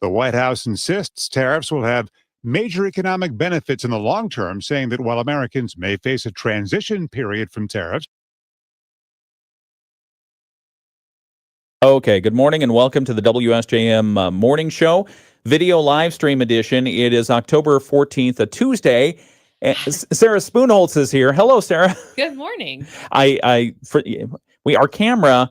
The White House insists tariffs will have major economic benefits in the long term, saying that while Americans may face a transition period from tariffs. Okay, good morning and welcome to the WSJM Morning Show, video live stream edition. It is October 14th, a Tuesday. Sarah Spoonholtz is here. Hello, Sarah. Good morning. Our camera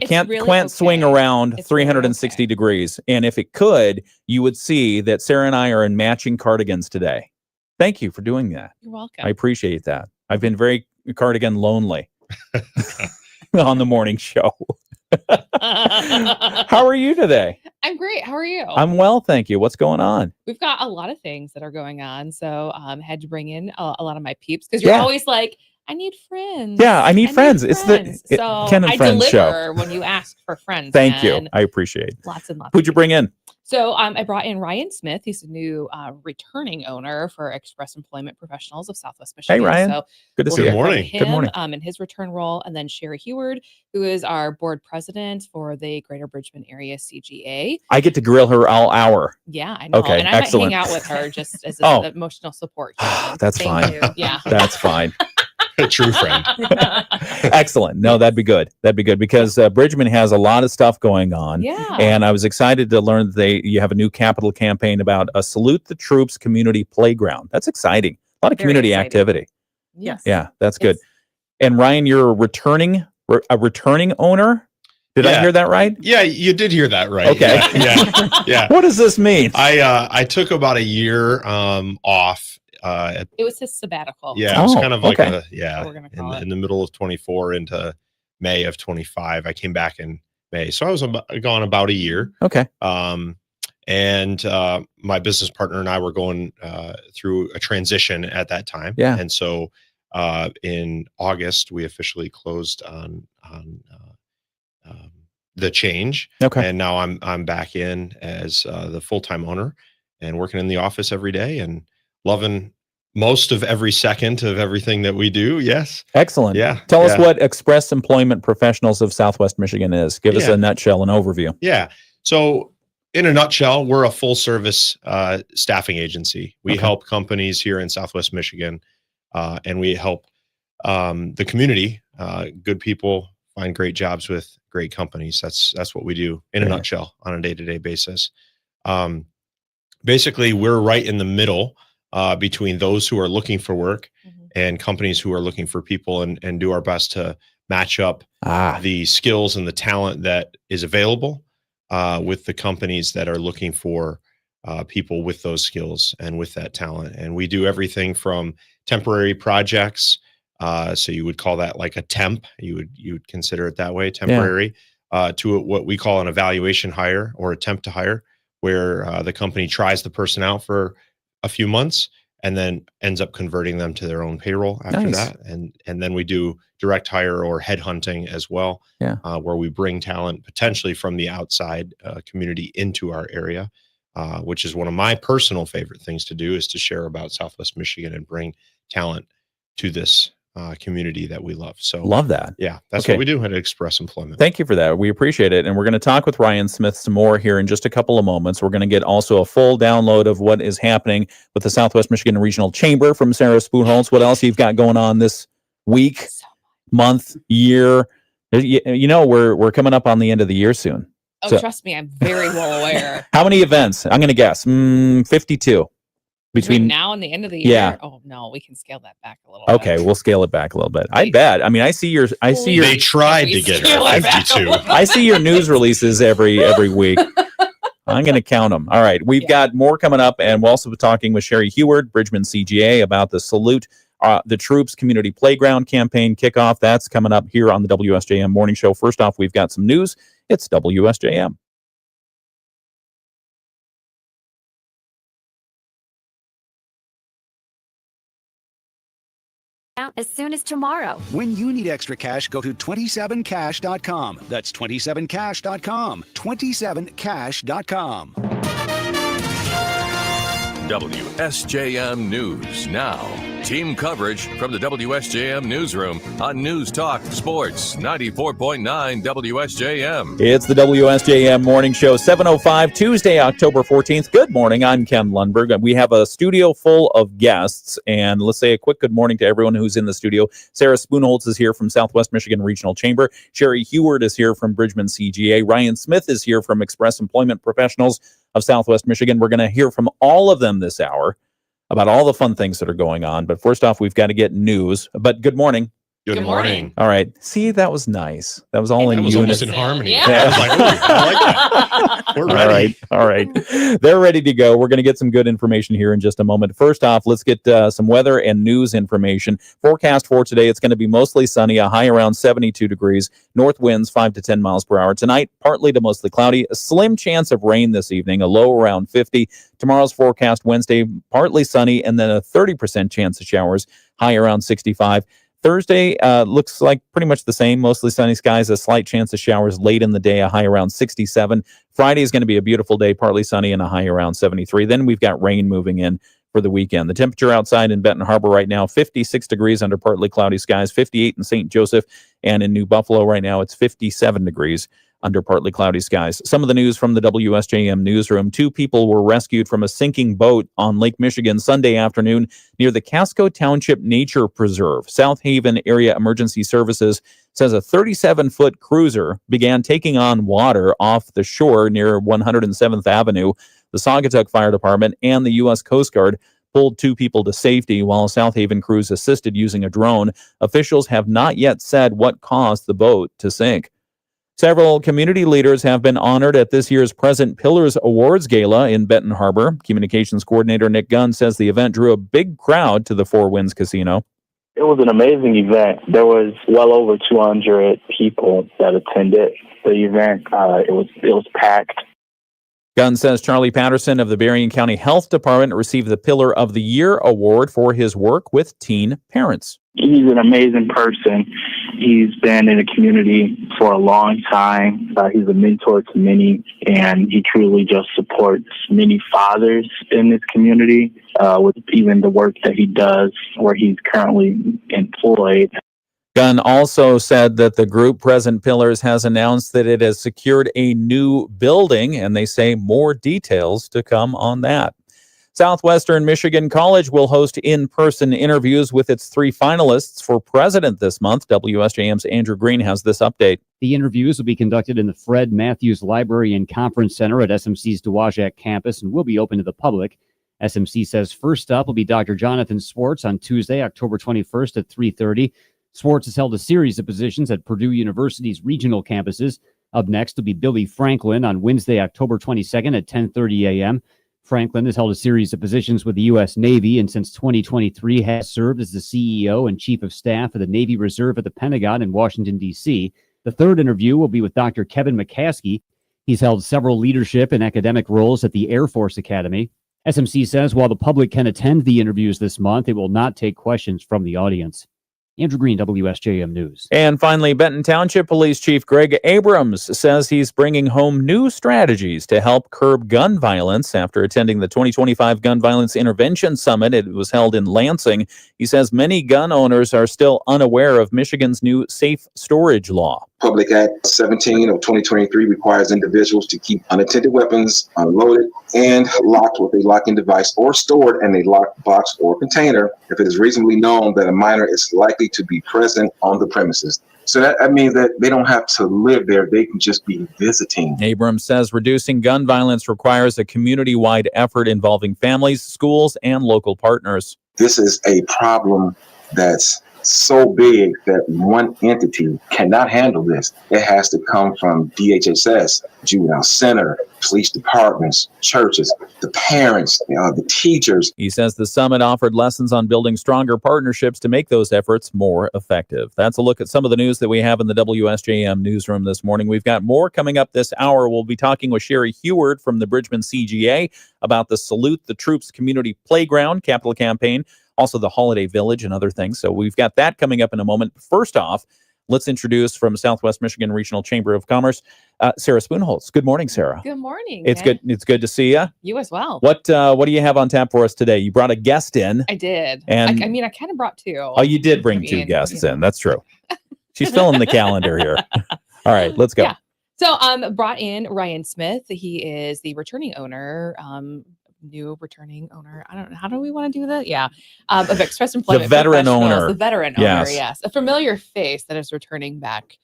can't swing around 360 degrees, and if it could, you would see that Sarah and I are in matching cardigans today. Thank you for doing that. You're welcome. I appreciate that. I've been very cardigan lonely on the morning show. How are you today? I'm great. How are you? I'm well, thank you. What's going on? We've got a lot of things that are going on. So had to bring in a lot of my peeps because you're always like, I need friends. Yeah, I need friends. It's the Ken and Friends show. Deliver when you ask for friends. Thank you. I appreciate it. Lots and lots. Who'd you bring in? So I brought in Ryan Smith. He's a new returning owner for Express Employment Professionals of Southwest Michigan. Hey, Ryan. So good to see you. Good morning. In his return role. And then Cheri Howard, who is our board president for the Greater Bridgman Area CGA. I get to grill her all hour. Yeah, I know. Okay, and I excellent. might hang out with her just as an emotional support. That's fine. Yeah. That's fine. A true friend. Excellent. No, that'd be good. That'd be good because Bridgman has a lot of stuff going on. Yeah. And I was excited to learn that you have a new capital campaign about a Salute the Troops community playground. That's exciting. A lot of community activity. Yes. Yeah, that's good. And Ryan, you're a returning owner. Did I hear that right? Yeah, you did hear that right. Okay. Yeah. What does this mean? I took about a year off. It was his sabbatical. Yeah, it was kind of like We're gonna call it. in the middle of 24 into May of 25. I came back in May, so I was gone about a year. Okay. And my business partner and I were going through a transition at that time. Yeah. And so in August we officially closed on the change. Okay. And now I'm back in as the full-time owner and working in the office every day and loving most of every second of everything that we do. Yes. Excellent. Yeah. Tell us what Express Employment Professionals of Southwest Michigan is. Give us a nutshell and overview. Yeah. So in a nutshell, we're a full service staffing agency. We help companies here in Southwest Michigan and we help the community, good people find great jobs with great companies. That's what we do in a nutshell on a day-to-day basis. Basically, we're right in the middle between those who are looking for work and companies who are looking for people and do our best to match up the skills and the talent that is available with the companies that are looking for people with those skills and with that talent. And we do everything from temporary projects. So you would call that like a temp. You would consider it that way, temporary, to what we call an evaluation hire or attempt to hire, where the company tries the person out for a few months and then ends up converting them to their own payroll after that. And then we do direct hire or headhunting as well, where we bring talent potentially from the outside community into our area, which is one of my personal favorite things to do, is to share about Southwest Michigan and bring talent to this community that we love. So love that. Yeah, that's what we do at Express Employment. Thank you for that. We appreciate it. And we're going to talk with Ryan Smith some more here in just a couple of moments. We're going to get also a full download of what is happening with the Southwest Michigan Regional Chamber from Sarah Spoonholtz. What else you've got going on this week, month, year? You know, we're coming up on the end of the year soon. Oh, so, trust me, I'm very well aware. How many events? I'm going to guess 52. Between now and the end of the year? Yeah. Oh no, we can scale that back a little bit. Okay, we'll scale it back a little bit. I bet. I mean, I see your They tried to get it 52. I see your news releases every week. I'm going to count them. All right, we've got more coming up, and we'll also be talking with Cheri Howard, Bridgman CGA, about the Salute the Troops Community Playground campaign kickoff. That's coming up here on the WSJM Morning Show. First off, we've got some news. It's WSJM. As soon as tomorrow. When you need extra cash, go to 27cash.com. That's 27cash.com. 27cash.com. WSJM News now. Team coverage from the WSJM newsroom on News Talk Sports 94.9 WSJM. It's the WSJM Morning Show, 7:05, Tuesday, October 14th. Good morning. I'm Ken Lundberg. We have a studio full of guests, and let's say a quick good morning to everyone who's in the studio. Sarah Spoonholtz is here from Southwest Michigan Regional Chamber. Cheri Howard is here from Bridgman CGA. Ryan Smith is here from Express Employment Professionals of Southwest Michigan. We're going to hear from all of them this hour about all the fun things that are going on. But first off, we've got to get news. But good morning. Good morning. All right. See, that was nice. That was all in That was almost unison. in harmony. Yeah. I was like, ooh, I like that. We're ready. All right. They're ready to go. We're going to get some good information here in just a moment. First off, let's get some weather and news information. Forecast for today, it's going to be mostly sunny, a high around 72 degrees, north winds 5 to 10 miles per hour. Tonight, partly to mostly cloudy, a slim chance of rain this evening, a low around 50. Tomorrow's forecast, Wednesday, partly sunny, and then a 30% chance of showers, high around 65. Thursday looks like pretty much the same, mostly sunny skies, a slight chance of showers late in the day, a high around 67. Friday is going to be a beautiful day, partly sunny and a high around 73. Then we've got rain moving in for the weekend. The temperature outside in Benton Harbor right now, 56 degrees under partly cloudy skies, 58 in St. Joseph, and in New Buffalo right now, it's 57 degrees under partly cloudy skies. Some of the news from the WSJM newsroom. 2 people were rescued from a sinking boat on Lake Michigan Sunday afternoon near the Casco Township Nature Preserve. South Haven Area Emergency Services says a 37-foot cruiser began taking on water off the shore near 107th Avenue. The Saugatuck Fire Department and the U.S. Coast Guard pulled 2 people to safety while South Haven crews assisted using a drone. Officials have not yet said what caused the boat to sink. Several community leaders have been honored at this year's Present Pillars Awards Gala in Benton Harbor. Communications coordinator Nick Gunn says the event drew a big crowd to the Four Winds Casino. It was an amazing event. There was well over 200 people that attended the event. It was packed. Gunn says Charlie Patterson of the Berrien County Health Department received the Pillar of the Year award for his work with teen parents. He's an amazing person. He's been in the community for a long time. He's a mentor to many, and he truly just supports many fathers in this community with even the work that he does where he's currently employed. Gunn also said that the group Present Pillars has announced that it has secured a new building, and they say more details to come on that. Southwestern Michigan College will host in-person interviews with its 3 finalists for president this month. WSJM's Andrew Green has this update. The interviews will be conducted in the Fred Matthews Library and Conference Center at SMC's Dowagiac campus and will be open to the public. SMC says first up will be Dr. Jonathan Swartz on Tuesday, October 21st at 3:30. Swartz has held a series of positions at Purdue University's regional campuses. Up next will be Billy Franklin on Wednesday, October 22nd at 10:30 a.m. Franklin has held a series of positions with the U.S. Navy and since 2023 has served as the CEO and Chief of Staff of the Navy Reserve at the Pentagon in Washington, D.C. The third interview will be with Dr. Kevin McCaskey. He's held several leadership and academic roles at the Air Force Academy. SMC says while the public can attend the interviews this month, it will not take questions from the audience. Andrew Green, WSJM News. And finally, Benton Township Police Chief Greg Abrams says he's bringing home new strategies to help curb gun violence after attending the 2025 Gun Violence Intervention Summit. It was held in Lansing. He says many gun owners are still unaware of Michigan's new safe storage law. Public Act 17 of 2023 requires individuals to keep unattended weapons unloaded and locked with a locking device or stored in a locked box or container if it is reasonably known that a minor is likely to be present on the premises. So that means that they don't have to live there. They can just be visiting. Abrams says reducing gun violence requires a community-wide effort involving families, schools, and local partners. This is a problem that's so big that one entity cannot handle this. It has to come from DHSS, juvenile center, police departments, churches, the parents, the teachers. He says the summit offered lessons on building stronger partnerships to make those efforts more effective. That's a look at some of the news that we have in the WSJM newsroom this morning. We've got more coming up this hour. We'll be talking with Cheri Howard from the Bridgman CGA about the Salute the Troops Community Playground capital campaign, also the Holiday Village and other things. So we've got that coming up in a moment. First off, let's introduce from Southwest Michigan Regional Chamber of Commerce, Sarah Spoonholtz. Good morning, Sarah. Good morning. It's good. It's good to see you. You as well. What do you have on tap for us today? You brought a guest in. I did. And I mean, I kind of brought two. Oh, you did bring two guests in. That's true. She's filling the calendar here. All right, let's go. Yeah. So brought in Ryan Smith. He is the returning owner, new returning owner. I don't know. How do we want to do that? Yeah. Of Express Employment. The veteran owner. The veteran owner, yes. A familiar face that is returning back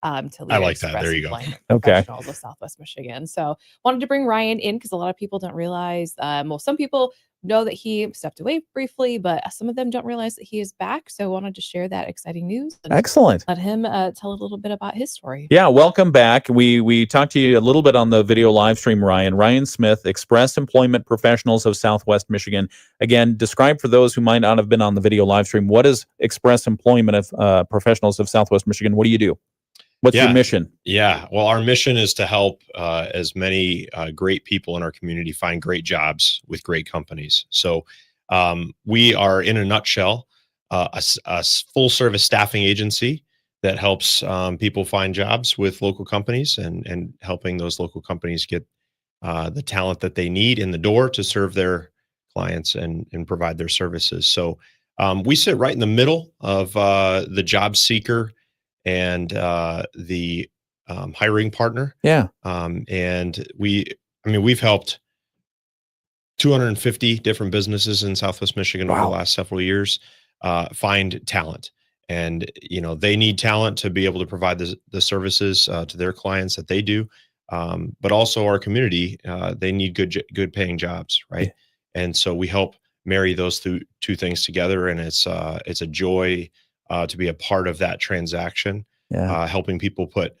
to lead I like that. Express There you go. Employment Okay. Professionals of Southwest Michigan. So wanted to bring Ryan in because a lot of people don't realize, well, some people know that he stepped away briefly, but some of them don't realize that he is back. So wanted to share that exciting news. And Excellent. let him tell a little bit about his story. Yeah, welcome back. We talked to you a little bit on the video live stream, Ryan. Ryan Smith, Express Employment Professionals of Southwest Michigan. Again, describe for those who might not have been on the video live stream, what is Express Employment of Professionals of Southwest Michigan? What do you do? What's your mission? Yeah, well, our mission is to help as many great people in our community find great jobs with great companies. So we are, in a nutshell, a full service staffing agency that helps people find jobs with local companies and helping those local companies get the talent that they need in the door to serve their clients and provide their services. So we sit right in the middle of the job seeker and the hiring partner. Yeah. And we've helped 250 different businesses in Southwest Michigan over the last several years find talent. And, they need talent to be able to provide the services to their clients that they do. But also our community, they need good paying jobs, right? Yeah. And so we help marry those two things together. And it's a joy to be a part of that transaction, helping people put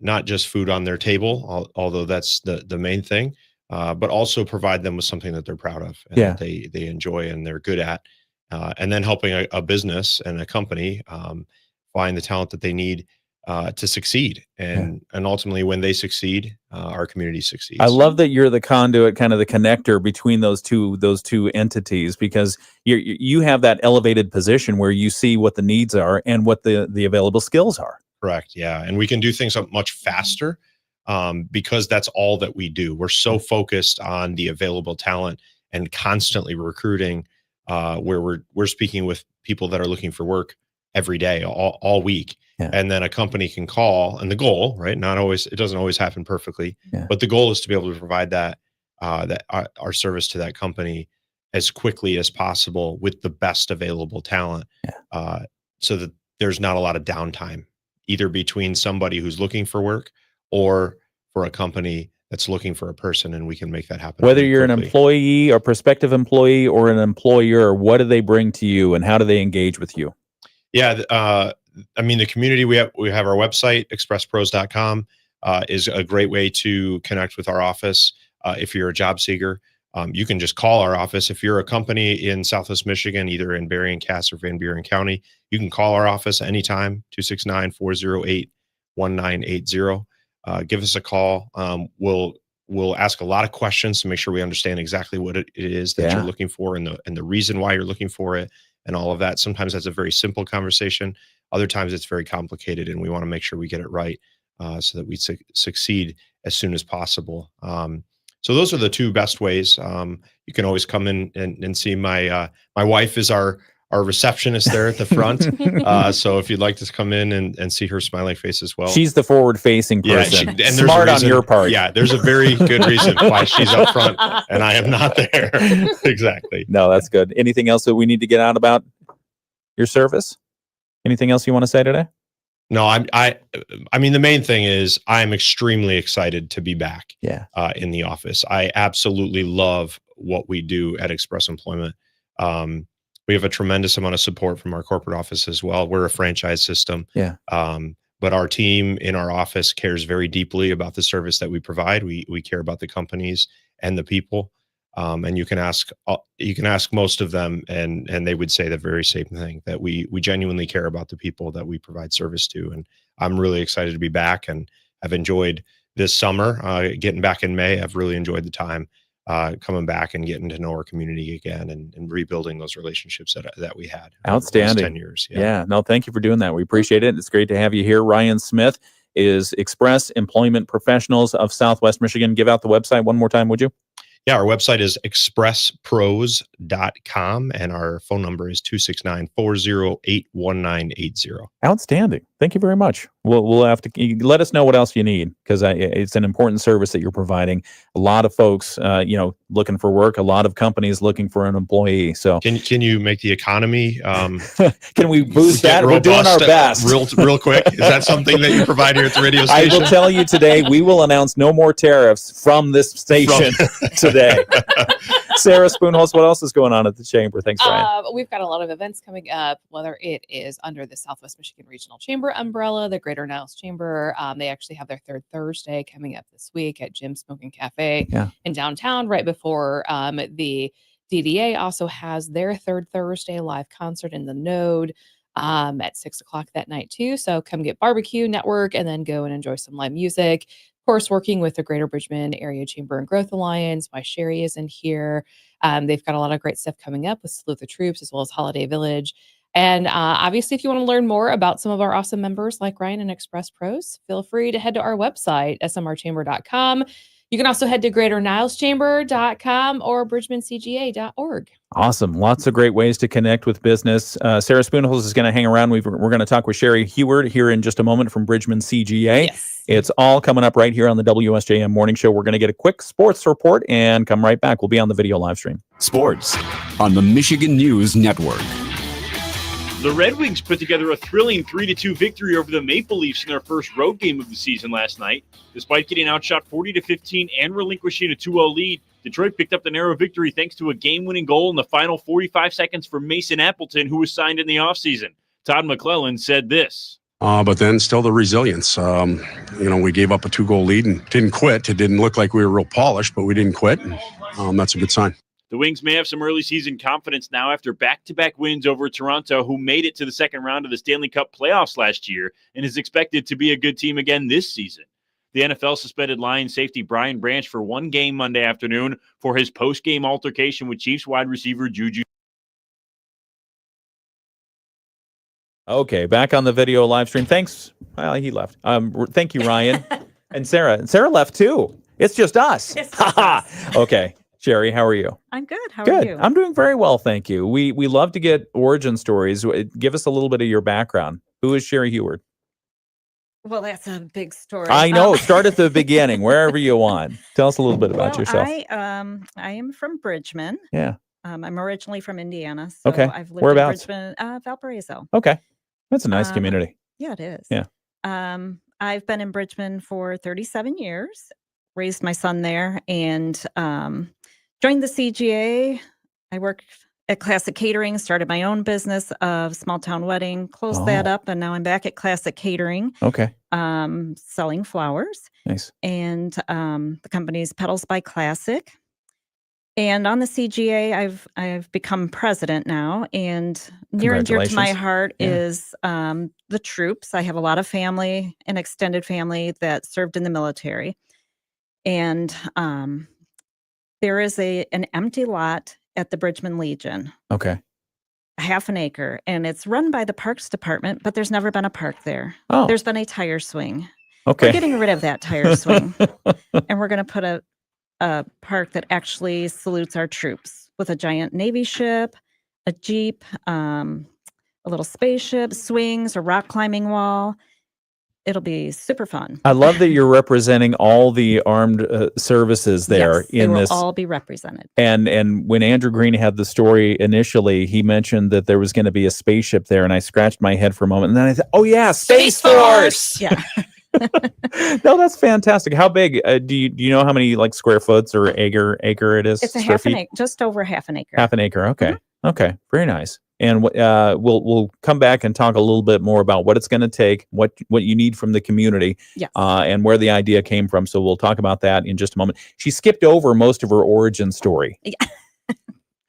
not just food on their table, although that's the main thing, but also provide them with something that they're proud of and that they enjoy and they're good at, and then helping a business and a company find the talent that they need to succeed. And ultimately, when they succeed, our community succeeds. I love that you're the conduit, kind of the connector between those two entities, because you have that elevated position where you see what the needs are and what the available skills are. Correct. Yeah. And we can do things much faster because that's all that we do. We're so focused on the available talent and constantly recruiting, where we're speaking with people that are looking for work every day, all week. Yeah. And then a company can call, and the goal, right? It doesn't always happen perfectly, but the goal is to be able to provide that our service to that company as quickly as possible with the best available talent, so that there's not a lot of downtime, either between somebody who's looking for work or for a company that's looking for a person, and we can make that happen. Whether you're an employee or prospective employee or an employer, what do they bring to you and how do they engage with you? Yeah. The community, we have our website, expresspros.com, is a great way to connect with our office. If you're a job seeker, you can just call our office. If you're a company in Southwest Michigan, either in Berrien, Cass, or Van Buren County, you can call our office anytime, 269-408-1980. Give us a call. We'll ask a lot of questions to make sure we understand exactly what it is that you're looking for and the reason why you're looking for it and all of that. Sometimes that's a very simple conversation. Other times it's very complicated, and we want to make sure we get it right so that we succeed as soon as possible. So those are the two best ways. You can always come in and see my wife is our receptionist there at the front. So if you'd like to come in and see her smiling face as well. She's the forward-facing person. And smart on your part. Yeah, there's a very good reason why she's up front and I am not there. Exactly. No, that's good. Anything else that we need to get out about your service? Anything else you want to say today? No, I mean, the main thing is I'm extremely excited to be back in the office. I absolutely love what we do at Express Employment. We have a tremendous amount of support from our corporate office as well. We're a franchise system. Yeah. But our team in our office cares very deeply about the service that we provide. We care about the companies and the people. And you can ask most of them, and they would say the very same thing, that we genuinely care about the people that we provide service to. And I'm really excited to be back, and I've enjoyed this summer. Getting back in May, I've really enjoyed the time coming back and getting to know our community again and rebuilding those relationships that we had. Outstanding. 10 years. Yeah. No, thank you for doing that. We appreciate it. It's great to have you here. Ryan Smith is Express Employment Professionals of Southwest Michigan. Give out the website one more time, would you? Yeah, our website is expresspros.com, and our phone number is 269-408-1980. Outstanding. Thank you very much. We'll have to let us know what else you need, because it's an important service that you're providing. A lot of folks, looking for work. A lot of companies looking for an employee. So can you make the economy? Can we boost that? We're doing our best. Real quick. Is that something that you provide here at the radio station? I will tell you today. We will announce no more tariffs from this station today. Sarah Spoonholz, what else is going on at the Chamber? Thanks, Ryan. We've got a lot of events coming up, whether it is under the Southwest Michigan Regional Chamber umbrella, the Greater Niles Chamber. They actually have their third Thursday coming up this week at Jim's Smoking Cafe in downtown, right before the DDA also has their third Thursday live concert in the Node at 6:00 that night too. So come get barbecue, network, and then go and enjoy some live music. Of course, working with the Greater Bridgman Area Chamber and Growth Alliance. My Cheri is in here. They've got a lot of great stuff coming up with Salute the Troops as well as Holiday Village. And obviously, if you want to learn more about some of our awesome members like Ryan and Express Pros, feel free to head to our website, smrchamber.com. You can also head to greaternileschamber.com or bridgmancga.org. Awesome. Lots of great ways to connect with business. Sarah Spoonholz is going to hang around. We're going to talk with Cheri Howard here in just a moment from Bridgman CGA. Yes. It's all coming up right here on the WSJM Morning Show. We're going to get a quick sports report and come right back. We'll be on the video live stream. Sports on the Michigan News Network. The Red Wings put together a thrilling 3-2 victory over the Maple Leafs in their first road game of the season last night. Despite getting outshot 40-15 and relinquishing a 2-0 lead, Detroit picked up the narrow victory thanks to a game-winning goal in the final 45 seconds from Mason Appleton, who was signed in the offseason. Todd McClellan said this. But then still the resilience. We gave up a 2-goal lead and didn't quit. It didn't look like we were real polished, but we didn't quit. And, that's a good sign. The Wings may have some early season confidence now after back-to-back wins over Toronto, who made it to the second round of the Stanley Cup playoffs last year and is expected to be a good team again this season. The NFL suspended Lions safety Brian Branch for one game Monday afternoon for his post-game altercation with Chiefs wide receiver Juju. Okay, back on the video live stream. Thanks. Well, he left. Thank you, Ryan. And Sarah. And Sarah left too. It's just us. Okay. Cheri, how are you? I'm good. How are you? I'm doing very well, thank you. We love to get origin stories. Give us a little bit of your background. Who is Cheri Howard? Well, that's a big story. I know. Start at the beginning, wherever you want. Tell us a little bit about yourself. I am from Bridgman. Yeah. I'm originally from Indiana. So okay. I've lived Whereabouts? in Bridgman, Valparaiso. Okay. That's a nice community. Yeah, it is. Yeah. I've been in Bridgman for 37 years, raised my son there, and joined the CGA. I worked at Classic Catering, started my own business of small town wedding, closed that up, and now I'm back at Classic Catering. Okay. Selling flowers. Nice. And the company's Petals by Classic. And on the CGA, I've become president now, and near and dear to my heart is the troops. I have a lot of family, an extended family that served in the military, and there is an empty lot at the Bridgman Legion. Okay. Half an acre, and it's run by the Parks Department, but there's never been a park there. Oh. There's been a tire swing. Okay. We're getting rid of that tire swing, and we're going to put a park that actually salutes our troops with a giant Navy ship, a Jeep, a little spaceship, swings, a rock climbing wall. It'll be super fun. I love that you're representing all the armed services there. Yes, they will all be represented. And when Andrew Green had the story initially, he mentioned that there was going to be a spaceship there, and I scratched my head for a moment, and then I thought, oh yeah, Space Force! Yeah. No, that's fantastic. How big? Do you know how many square foots or acre it is? It's a half an acre, just over half an acre. Half an acre. Okay. Mm-hmm. Okay. Very nice. And we'll come back and talk a little bit more about what it's going to take, what you need from the community, yes. And where the idea came from. So we'll talk about that in just a moment. She skipped over most of her origin story.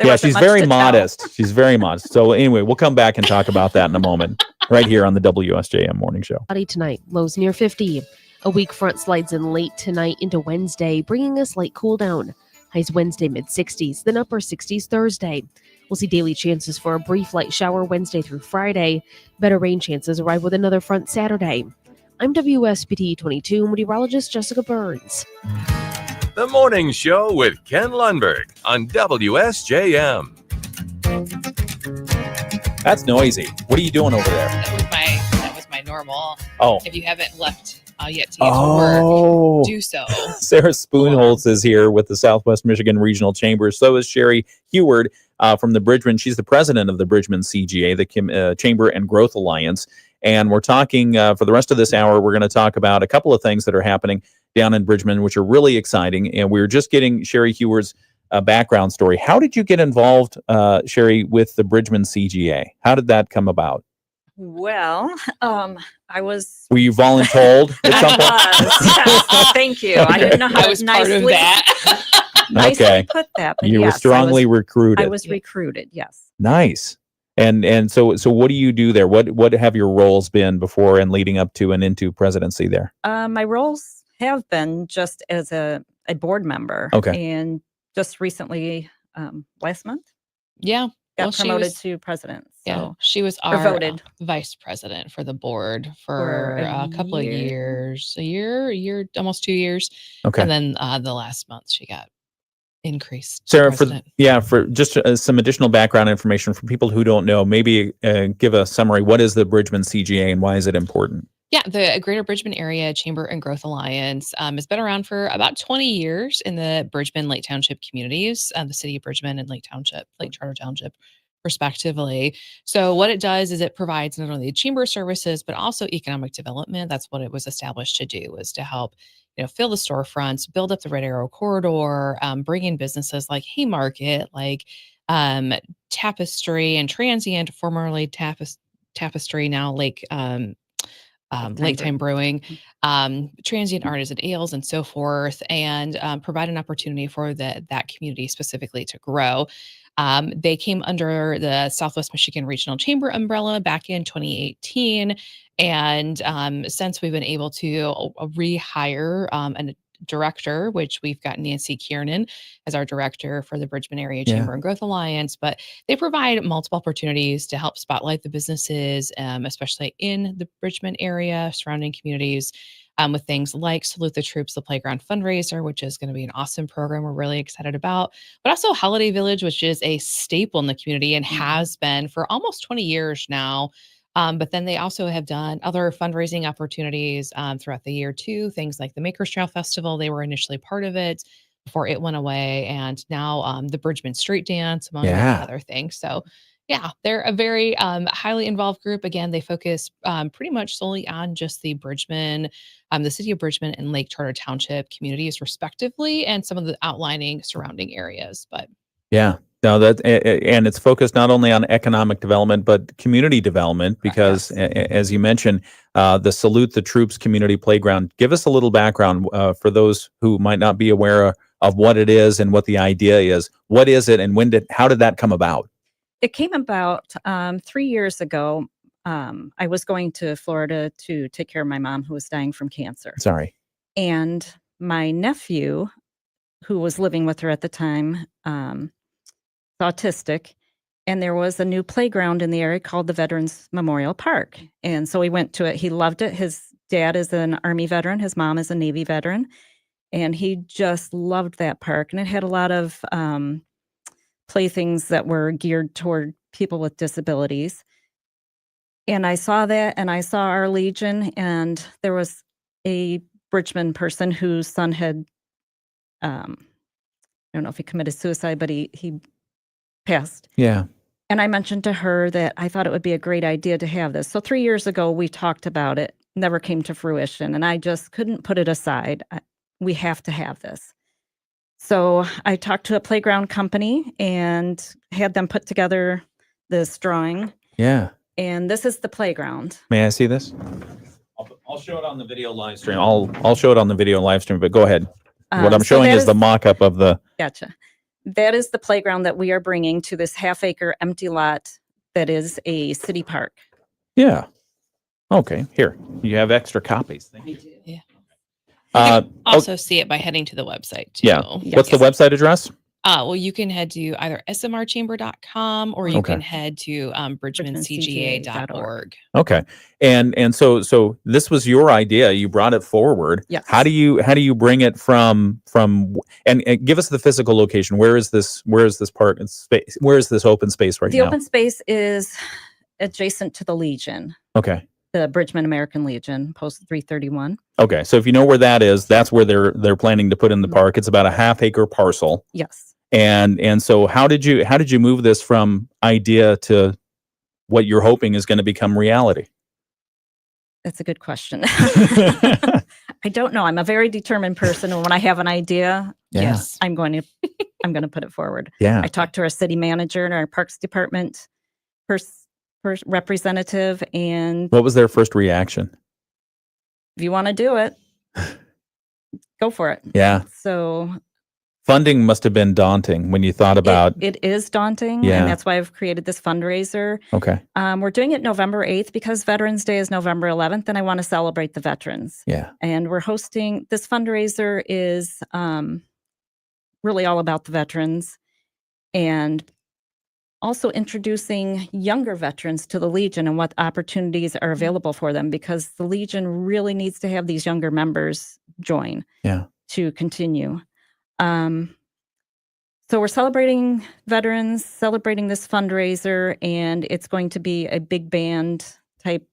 Yeah, she's very modest. She's very modest. So anyway, we'll come back and talk about that in a moment, right here on the WSJM Morning Show. Tonight, lows near 50. A weak front slides in late tonight into Wednesday, bringing a slight cool down. Highs Wednesday mid-60s, then upper 60s Thursday. We'll see daily chances for a brief light shower Wednesday through Friday. Better rain chances arrive with another front Saturday. I'm WSBT 22 meteorologist Jessica Burns. The Morning Show with Ken Lundberg on WSJM. That's noisy. What are you doing over there? That was my normal. Oh. If you haven't left yet to get to work, do so. Sarah Spoonholtz is here with the Southwest Michigan Regional Chamber. So is Cheri Howard from the Bridgman. She's the president of the Bridgman CGA, the Chamber and Growth Alliance. And we're talking for the rest of this hour, we're going to talk about a couple of things that are happening down in Bridgman, which are really exciting. And we were just getting Cheri Howard's background story. How did you get involved, Cheri, with the Bridgman CGA? How did that come about? Well, I was. Were you voluntold at some point? Yes. Thank you. I didn't know how I was part of that. nicely put that. But You were strongly recruited. I was recruited. Yes. Nice. And so what do you do there? What have your roles been before and leading up to and into presidency there? My roles have been just as a board member. Okay. And just recently, last month. Yeah. Got promoted to president. So she was or our voted. Vice president for the board for a couple of years, a year, almost 2 years. Okay. And then the last month she got increased. Sarah, for just some additional background information for people who don't know, maybe give a summary. What is the Bridgman CGA and why is it important? Yeah, the Greater Bridgman Area Chamber and Growth Alliance has been around for about 20 years in the Bridgman Lake Township communities, the city of Bridgman and Lake Charter Township, respectively. So what it does is it provides not only chamber services, but also economic development. That's what it was established to do, was to help, fill the storefronts, build up the Red Arrow Corridor, bring in businesses like Haymarket, like Tapestry and Transient, formerly Tapestry, now Lake Lake Time Brewing, Transient Artisan Ales, and so forth, and provide an opportunity for that community specifically to grow. They came under the Southwest Michigan Regional Chamber umbrella back in 2018, and since we've been able to rehire a director, which we've got Nancy Kiernan as our director for the Bridgman Area Chamber and Growth Alliance, but they provide multiple opportunities to help spotlight the businesses, especially in the Bridgman area, surrounding communities, with things like Salute the Troops, the Playground fundraiser, which is going to be an awesome program we're really excited about, but also Holiday Village, which is a staple in the community and has been for almost 20 years now. But then they also have done other fundraising opportunities throughout the year too. Things like the Makers Trail Festival, they were initially part of it before it went away, and now the Bridgman Street Dance, among many other things. So yeah, they're a very highly involved group. Again, they focus pretty much solely on just the Bridgman, the city of Bridgman and Lake Charter Township communities respectively, and some of the outlining surrounding areas. But yeah. No, and it's focused not only on economic development, but community development, because as you mentioned, the Salute the Troops Community Playground. Give us a little background for those who might not be aware of what it is and what the idea is. What is it, and how did that come about? It came about 3 years ago. I was going to Florida to take care of my mom, who was dying from cancer. Sorry. And my nephew, who was living with her at the time, autistic, and there was a new playground in the area called the Veterans Memorial Park. And so we went to it. He loved it. His dad is an Army veteran. His mom is a Navy veteran. And he just loved that park. And it had a lot of playthings that were geared toward people with disabilities. And I saw that, and I saw our Legion, and there was a Bridgman person whose son had, I don't know if he committed suicide, but he passed. Yeah. And I mentioned to her that I thought it would be a great idea to have this. So 3 years ago, we talked about it, never came to fruition, and I just couldn't put it aside. We have to have this. So I talked to a playground company and had them put together this drawing. Yeah. And this is the playground. May I see this? I'll show it on the video live stream. I'll show it on the video live stream, but go ahead. What I'm showing is the mock-up of the... Gotcha. That is the playground that we are bringing to this half-acre empty lot that is a city park. Yeah. Okay, here. You have extra copies. Thank you. Yeah. Also see it by heading to the website too. Yeah. What's the website address? Well, you can head to either smrchamber.com or you can head to bridgmancga.org. Okay. And so this was your idea. You brought it forward. Yes. How do you bring it from and give us the physical location. Where is this park and space? Where is this open space right now? The open space is adjacent to the Legion. Okay. The Bridgman American Legion, post 331. Okay. So if you know where that is, that's where they're planning to put in the park. It's about a half-acre parcel. Yes. And so how did you move this from idea to what you're hoping is going to become reality? That's a good question. I don't know. I'm a very determined person, and when I have an idea, yes, I'm going to put it forward. Yeah. I talked to our city manager and our parks department representative, and what was their first reaction? If you want to do it, go for it. Yeah. So funding must have been daunting when you thought about it is daunting, Yeah. and that's why I've created this fundraiser. Okay. We're doing it November 8th because Veterans Day is November 11th, and I want to celebrate the veterans. Yeah. And we're hosting this fundraiser is really all about the veterans, and also introducing younger veterans to the Legion and what opportunities are available for them, because the Legion really needs to have these younger members join to continue. So we're celebrating veterans, celebrating this fundraiser, and it's going to be a big band type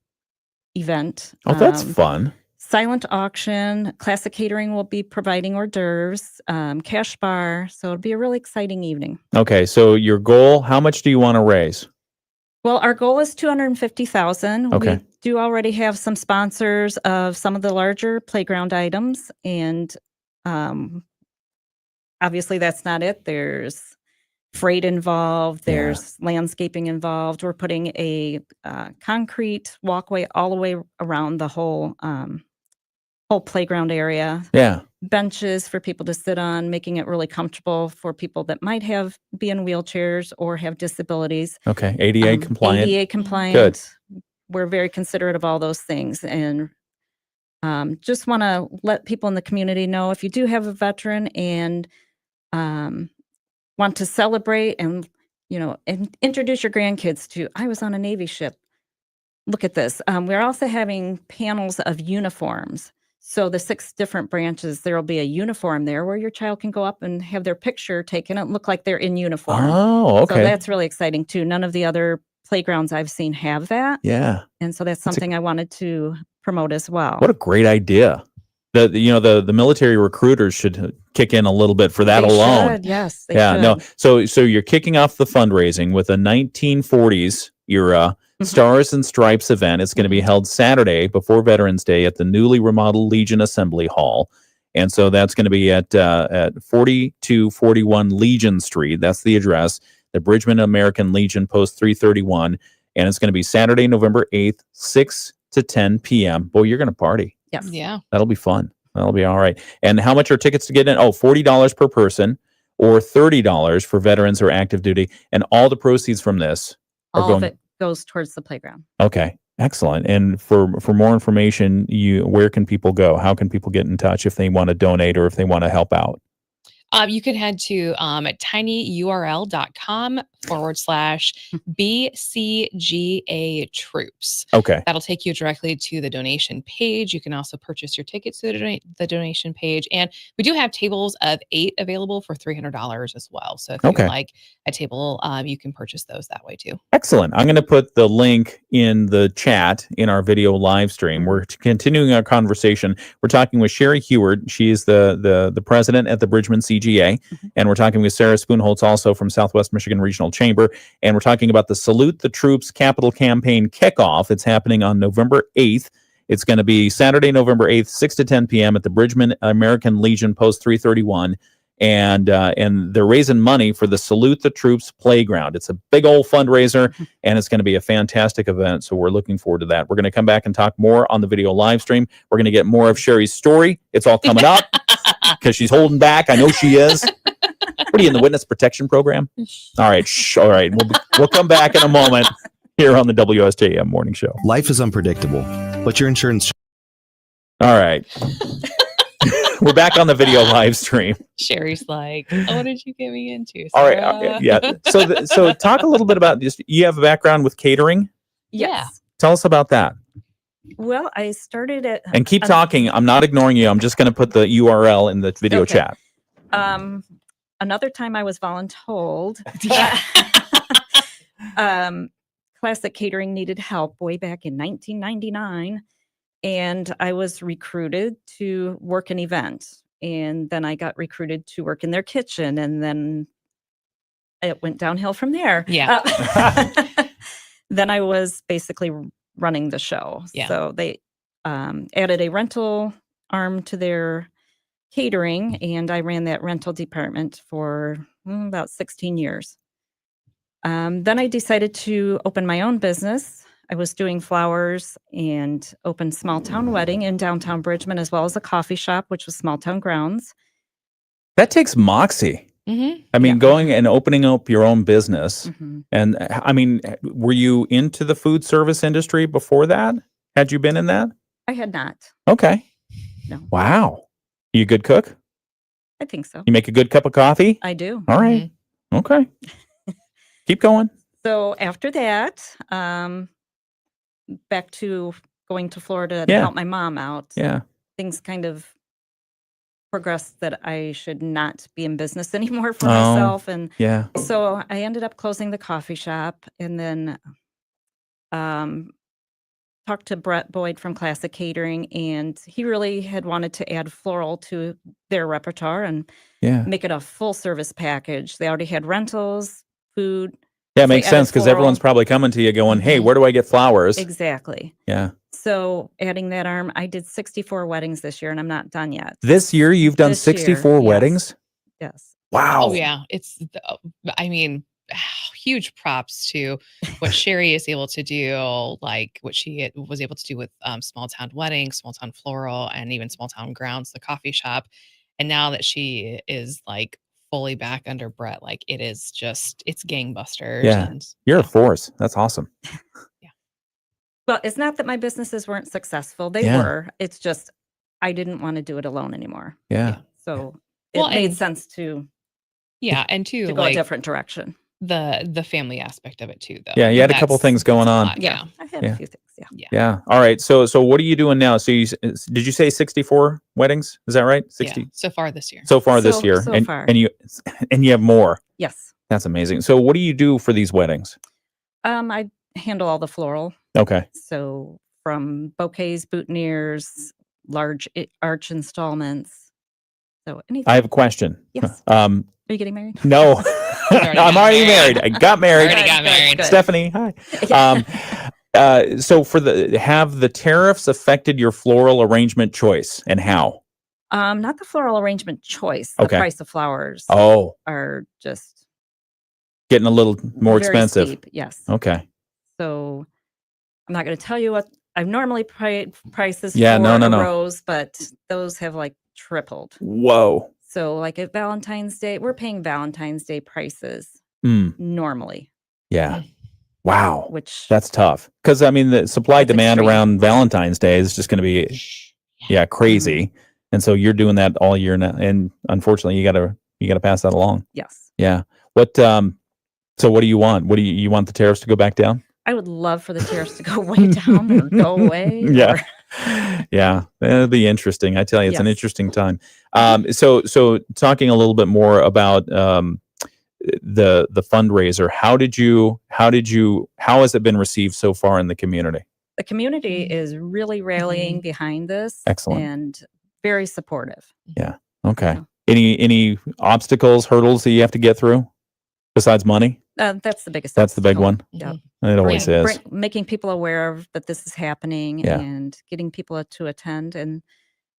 event. Oh, that's fun. Silent auction, Classic Catering will be providing hors d'oeuvres, cash bar. So it'll be a really exciting evening. Okay, so your goal, how much do you want to raise? Well, our goal is $250,000. Okay. We do already have some sponsors of some of the larger playground items, and obviously that's not it. There's freight involved. There's landscaping involved. We're putting a concrete walkway all the way around the whole playground area. Yeah. Benches for people to sit on, making it really comfortable for people that might be in wheelchairs or have disabilities. Okay. ADA compliant. ADA compliant. Good. We're very considerate of all those things, and just want to let people in the community know, if you do have a veteran and want to celebrate and introduce your grandkids to, I was on a Navy ship. Look at this. We're also having panels of uniforms. So the 6 different branches, there will be a uniform there where your child can go up and have their picture taken and look like they're in uniform. Oh, okay. So that's really exciting too. None of the other playgrounds I've seen have that. Yeah. And so that's something I wanted to promote as well. What a great idea. The military recruiters should kick in a little bit for that They alone. should, yes. They Yeah, should. no. So you're kicking off the fundraising with a 1940s era Stars and Stripes event. It's going to be held Saturday before Veterans Day at the newly remodeled Legion Assembly Hall. And so that's going to be at 4241 Legion Street. That's the address. The Bridgman American Legion, Post 331. And it's going to be Saturday, November 8th, 6 to 10 p.m. Boy, you're going to party. Yes. Yeah. That'll be fun. That'll be all right. And how much are tickets to get in? Oh, $40 per person or $30 for veterans or active duty. And all the proceeds from this are All going. of it goes towards the playground. Okay. Excellent. And for more information, where can people go? How can people get in touch if they want to donate or if they want to help out? You can head to tinyurl.com/BCGA troops. Okay. That'll take you directly to the donation page. You can also purchase your tickets to the donation page. And we do have tables of 8 available for $300 as well. So if you like a table, you can purchase those that way too. Excellent. I'm going to put the link in the chat in our video live stream. We're continuing our conversation. We're talking with Cheri Howard. She is the president at the Bridgman CGA. And we're talking with Sarah Spoonholtz, also from Southwest Michigan Regional Chamber. And we're talking about the Salute the Troops Capital Campaign kickoff. It's happening on November 8th. It's going to be Saturday, November 8th, 6 to 10 p.m. at the Bridgman American Legion, Post 331. And they're raising money for the Salute the Troops Playground. It's a big old fundraiser, and it's going to be a fantastic event. So we're looking forward to that. We're going to come back and talk more on the video live stream. We're going to get more of Cheri's story. It's all coming up because she's holding back. I know she is. What are you in the witness protection program? All right. All right. We'll come back in a moment here on the WSJM Morning Show. Life is unpredictable, but your insurance. All right. We're back on the video live stream. Cheri's like, oh, what did you get me into? All right. Yeah. So talk a little bit about this. You have a background with catering. Yes. Tell us about that. Well, I started at And keep talking. I'm not ignoring you. I'm just going to put the URL in the video chat. Another time I was voluntold. Classic Catering needed help way back in 1999. And I was recruited to work an event. And then I got recruited to work in their kitchen. And then it went downhill from there. Yeah. Then I was basically running the show. Yeah. So they added a rental arm to their catering. And I ran that rental department for about 16 years. Then I decided to open my own business. I was doing flowers and opened Small Town Wedding in downtown Bridgman, as well as a coffee shop, which was Small Town Grounds. That takes moxie. Mm-hmm. I mean, going and opening up your own business. Mm-hmm. And I mean, were you into the food service industry before that? Had you been in that? I had not. Okay. No. Wow. You a good cook? I think so. You make a good cup of coffee? I do. All right. Okay. Keep going. So after that, back to going to Florida to help my mom out. Yeah. Things kind of progressed that I should not be in business anymore for myself. And yeah. So I ended up closing the coffee shop and then talked to Brett Boyd from Classic Catering, and he really had wanted to add floral to their repertoire and make it a full service package. They already had rentals, food. Yeah, it makes sense because everyone's probably coming to you going, hey, where do I get flowers? Exactly. Yeah. So adding that arm, I did 64 weddings this year and I'm not done yet. This year you've done 64 weddings? Yes. Wow. Oh, yeah. I mean, huge props to what Cheri is able to do, like what she was able to do with Small Town Wedding, Small Town Floral, and even Small Town Grounds, the coffee shop. And now that she is like fully back under Brett, like it's gangbusters. Yeah. And, you're a force. That's awesome. Well, it's not that my businesses weren't successful. They were. It's just I didn't want to do it alone anymore. Yeah. So it made sense to and to go a different direction. The family aspect of it too, though. Yeah, you had a couple things going on. I had a few things. Yeah. All right. So what are you doing now? So did you say 64 weddings? Is that right? 60 so far this year. So far this year. So and far. and you have more. Yes. That's amazing. So what do you do for these weddings? I handle all the floral. Okay. So from bouquets, boutonnieres, large arch installments. So anything. I have a question. Yes. Are you getting married? No. I'm already married. I got married. Already got married. Good. Stephanie, hi. So have the tariffs affected your floral arrangement choice, and how? Not the floral arrangement choice. The price of flowers are just getting a little more very expensive. Steep, yes. Okay. So I'm not going to tell you what I've normally prices Yeah, for no. a rose, but those have like tripled. Whoa. So like at Valentine's Day, we're paying Valentine's Day prices normally. Yeah. Wow. Which that's tough. Because I mean the supply demand around Valentine's Day is just going to be crazy. And so you're doing that all year now. And unfortunately you gotta pass that along. Yes. Yeah. So what do you want? What do you want the tariffs to go back down? I would love for the tariffs to go way down or go away. Yeah. Yeah. That'll be interesting. I tell you, it's an interesting time. So talking a little bit more about the fundraiser, how has it been received so far in the community? The community is really rallying behind this. Excellent. And very supportive. Yeah. Okay. Any obstacles, hurdles that you have to get through besides money? That's the biggest. That's the big one. Yeah. It always is. Making people aware of that this is happening and getting people to attend and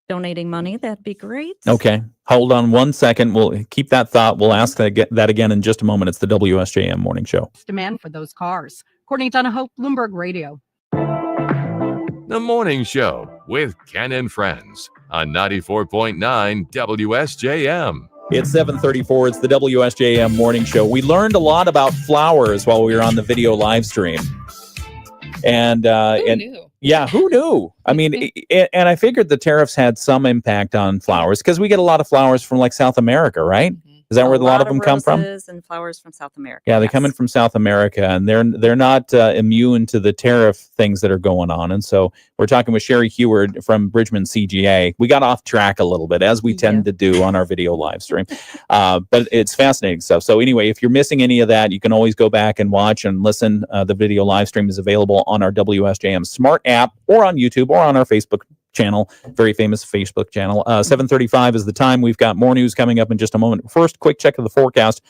donating money. That'd be great. Okay. Hold on 1 second. We'll keep that thought. We'll ask that again in just a moment. It's the WSJM Morning Show. Demand for those cars. According to Donna Hope, Bloomberg Radio. The Morning Show with Ken and Friends on 94.9 WSJM. It's 7:34. It's the WSJM Morning Show. We learned a lot about flowers while we were on the video live stream. And Yeah, who knew? I mean, and I figured the tariffs had some impact on flowers because we get a lot of flowers from like South America, right? Is that where a lot of them come from? Roses and flowers from South America. Yeah, they come in from South America, and they're not immune to the tariff things that are going on. And so we're talking with Cheri Howard from Bridgman CGA. We got off track a little bit, as we tend to do on our video live stream, but it's fascinating stuff. So anyway, if you're missing any of that, you can always go back and watch and listen. The video live stream is available on our WSJM Smart app or on YouTube or on our Facebook channel, very famous Facebook channel. 7:35 is the time. We've got more news coming up in just a moment. First, quick check of the forecast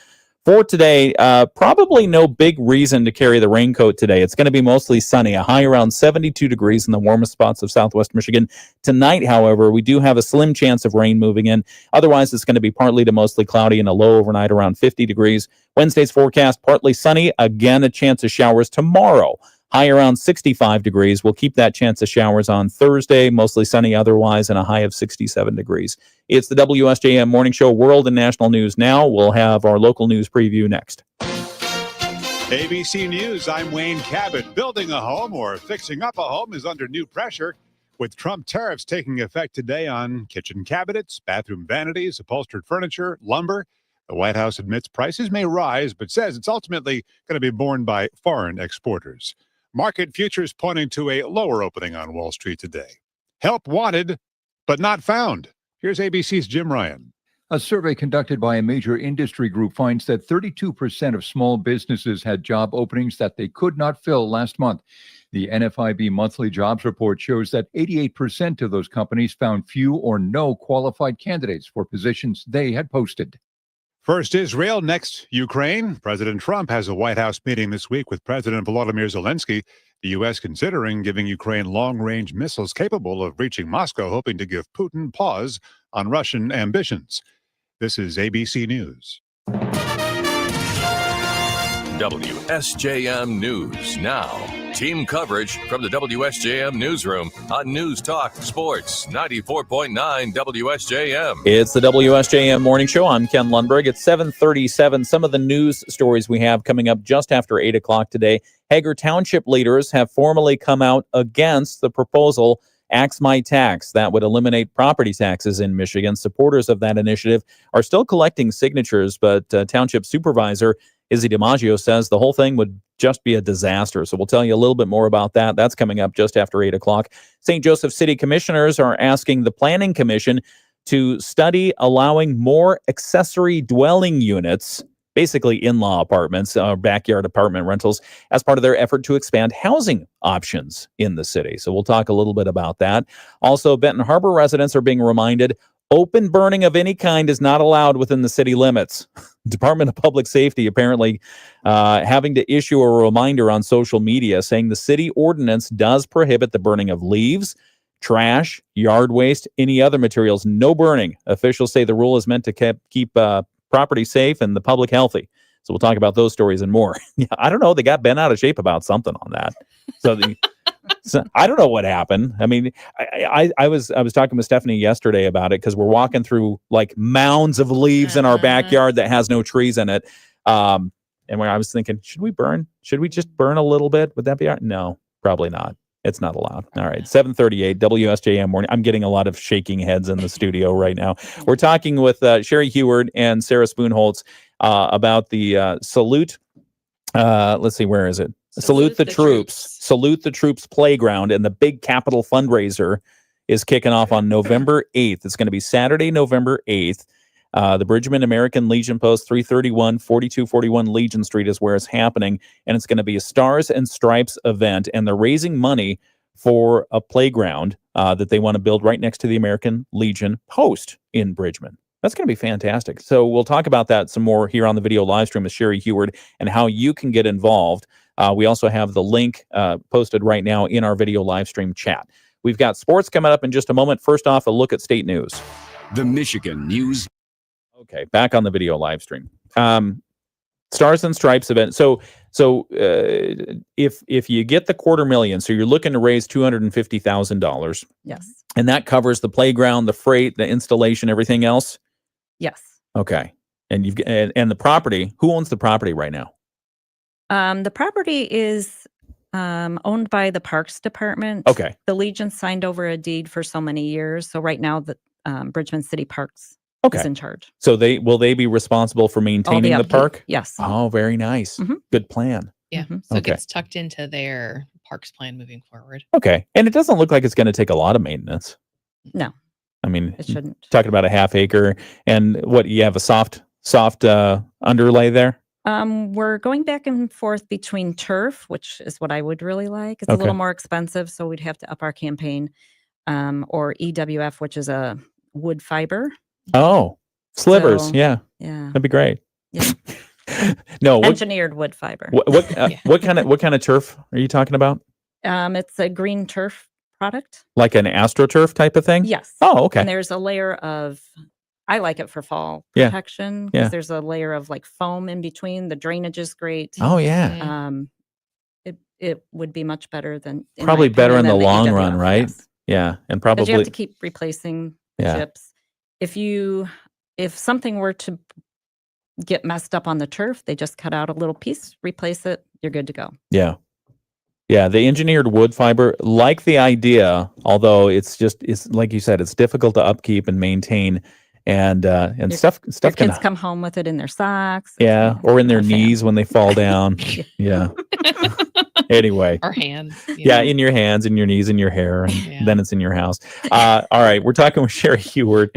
for today. Probably no big reason to carry the raincoat today. It's going to be mostly sunny, a high around 72 degrees in the warmest spots of southwest Michigan. Tonight, however, we do have a slim chance of rain moving in. Otherwise, it's going to be partly to mostly cloudy and a low overnight around 50 degrees. Wednesday's forecast, partly sunny, again a chance of showers tomorrow. High around 65 degrees. We'll keep that chance of showers on Thursday, mostly sunny otherwise, and a high of 67 degrees. It's the WSJM Morning Show, World and National News now. We'll have our local news preview next. ABC News, I'm Wayne Cabot. Building a home or fixing up a home is under new pressure with Trump tariffs taking effect today on kitchen cabinets, bathroom vanities, upholstered furniture, lumber. The White House admits prices may rise, but says it's ultimately going to be borne by foreign exporters. Market futures pointing to a lower opening on Wall Street today. Help wanted, but not found. Here's ABC's Jim Ryan. A survey conducted by a major industry group finds that 32% of small businesses had job openings that they could not fill last month. The NFIB monthly jobs report shows that 88% of those companies found few or no qualified candidates for positions they had posted. First Israel, next Ukraine. President Trump has a White House meeting this week with President Volodymyr Zelensky. The U.S. considering giving Ukraine long-range missiles capable of reaching Moscow, hoping to give Putin pause on Russian ambitions. This is ABC News. WSJM News Now. Team coverage from the WSJM Newsroom on News Talk Sports 94.9 WSJM. It's the WSJM Morning Show. I'm Ken Lundberg. It's 7:37. Some of the news stories we have coming up just after 8 o'clock today. Hager Township leaders have formally come out against the proposal Axe My Tax that would eliminate property taxes in Michigan. Supporters of that initiative are still collecting signatures, but Township Supervisor Izzy DiMaggio says the whole thing would just be a disaster. So we'll tell you a little bit more about that. That's coming up just after 8 o'clock. St. Joseph City Commissioners are asking the Planning Commission to study allowing more accessory dwelling units, basically in-law apartments, backyard apartment rentals, as part of their effort to expand housing options in the city. So we'll talk a little bit about that. Also, Benton Harbor residents are being reminded open burning of any kind is not allowed within the city limits. Department of Public Safety apparently having to issue a reminder on social media saying the city ordinance does prohibit the burning of leaves, trash, yard waste, any other materials. No burning. Officials say the rule is meant to keep property safe and the public healthy. So we'll talk about those stories and more. Yeah, I don't know. They got bent out of shape about something on that. So I don't know what happened. I mean, I was talking with Stephanie yesterday about it because we're walking through like mounds of leaves in our backyard that has no trees in it. And when I was thinking, should we just burn a little bit? Would that be all right? No, probably not. It's not allowed. All right. 7:38 WSJM morning. I'm getting a lot of shaking heads in the studio right now. We're talking with Cheri Howard and Sarah Spoonholtz about the Salute. Let's see, where is it? Salute the Troops. Salute the Troops playground, and the big capital fundraiser is kicking off on November 8th. It's going to be Saturday, November 8th. The Bridgman American Legion Post 331, 4241 Legion Street is where it's happening, and it's going to be a Stars and Stripes event, and they're raising money for a playground that they want to build right next to the American Legion Post in Bridgman. That's going to be fantastic. So we'll talk about that some more here on the video live stream with Cheri Howard and how you can get involved. We also have the link posted right now in our video live stream chat. We've got sports coming up in just a moment. First off, a look at state news. The Michigan News. Okay, back on the video live stream. Stars and Stripes event. So if you get the $250,000, so you're looking to raise $250,000. Yes. And that covers the playground, the freight, the installation, everything else. Yes. Okay. And and the property. Who owns the property right now? The property is Owned by the Parks Department. Okay. The Legion signed over a deed for so many years. So right now, the Bridgman City Parks is in charge. So will they be responsible for maintaining the upkeep, park? yes. Oh, very nice. Good plan. Yeah. So it gets tucked into their parks plan moving forward. Okay. And it doesn't look like it's going to take a lot of maintenance. No. I mean, it shouldn't. Talking about a half acre, and what, you have a soft underlay there? We're going back and forth between turf, which is what I would really like. It's a Okay. little more expensive, so we'd have to up our campaign, or EWF, which is a wood fiber. Oh, slivers. So, yeah. yeah. That'd be great. Yeah. No, Engineered wood fiber. What kind of turf are you talking about? It's a green turf product. Like an AstroTurf type of thing? Yes. Oh, okay. And there's a layer of, I like it for fall Yeah. protection because Yeah. there's a layer of like foam in between. The drainage is great. Oh, yeah. It would be much better than in my Probably better in opinion, the than long EWF, run, right? yes. Yeah, and Because probably you have to keep replacing Yeah. chips. If something were to get messed up on the turf, they just cut out a little piece, replace it, you're good to go. Yeah. Yeah, the engineered wood fiber, like the idea, although it's like you said, it's difficult to upkeep and maintain, and stuff Your can kids come home with it in their socks. yeah, or in their knees when they fall down. Yeah. Anyway. Or hands. Yeah, in your hands, in your knees, in your hair, and then it's in your house. All right, we're talking with Cheri Howard,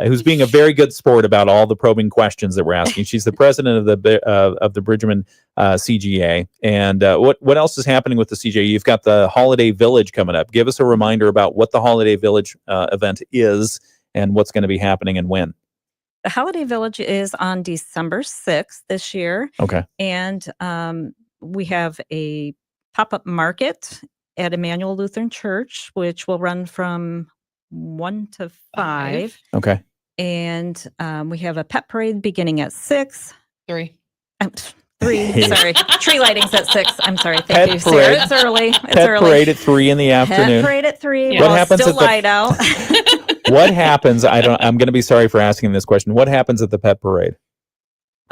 who's being a very good sport about all the probing questions that we're asking. She's the president of the Bridgman CGA. And what else is happening with the CGA? You've got the Holiday Village coming up. Give us a reminder about what the Holiday Village event is and what's going to be happening and when. The Holiday Village is on December 6th this year. Okay. And we have a pop-up market at Emmanuel Lutheran Church, which will run from 1 to 5. Okay. And we have a pet parade beginning at 6. 3. 3, sorry. Tree lighting's at 6. I'm sorry. Thank Pet you, parade. Sarah. It's early. It's Pet early. parade at 3 in the afternoon. Pet parade at 3. What Well, happens still at the- light out. What happens? I'm going to be sorry for asking this question. What happens at the pet parade?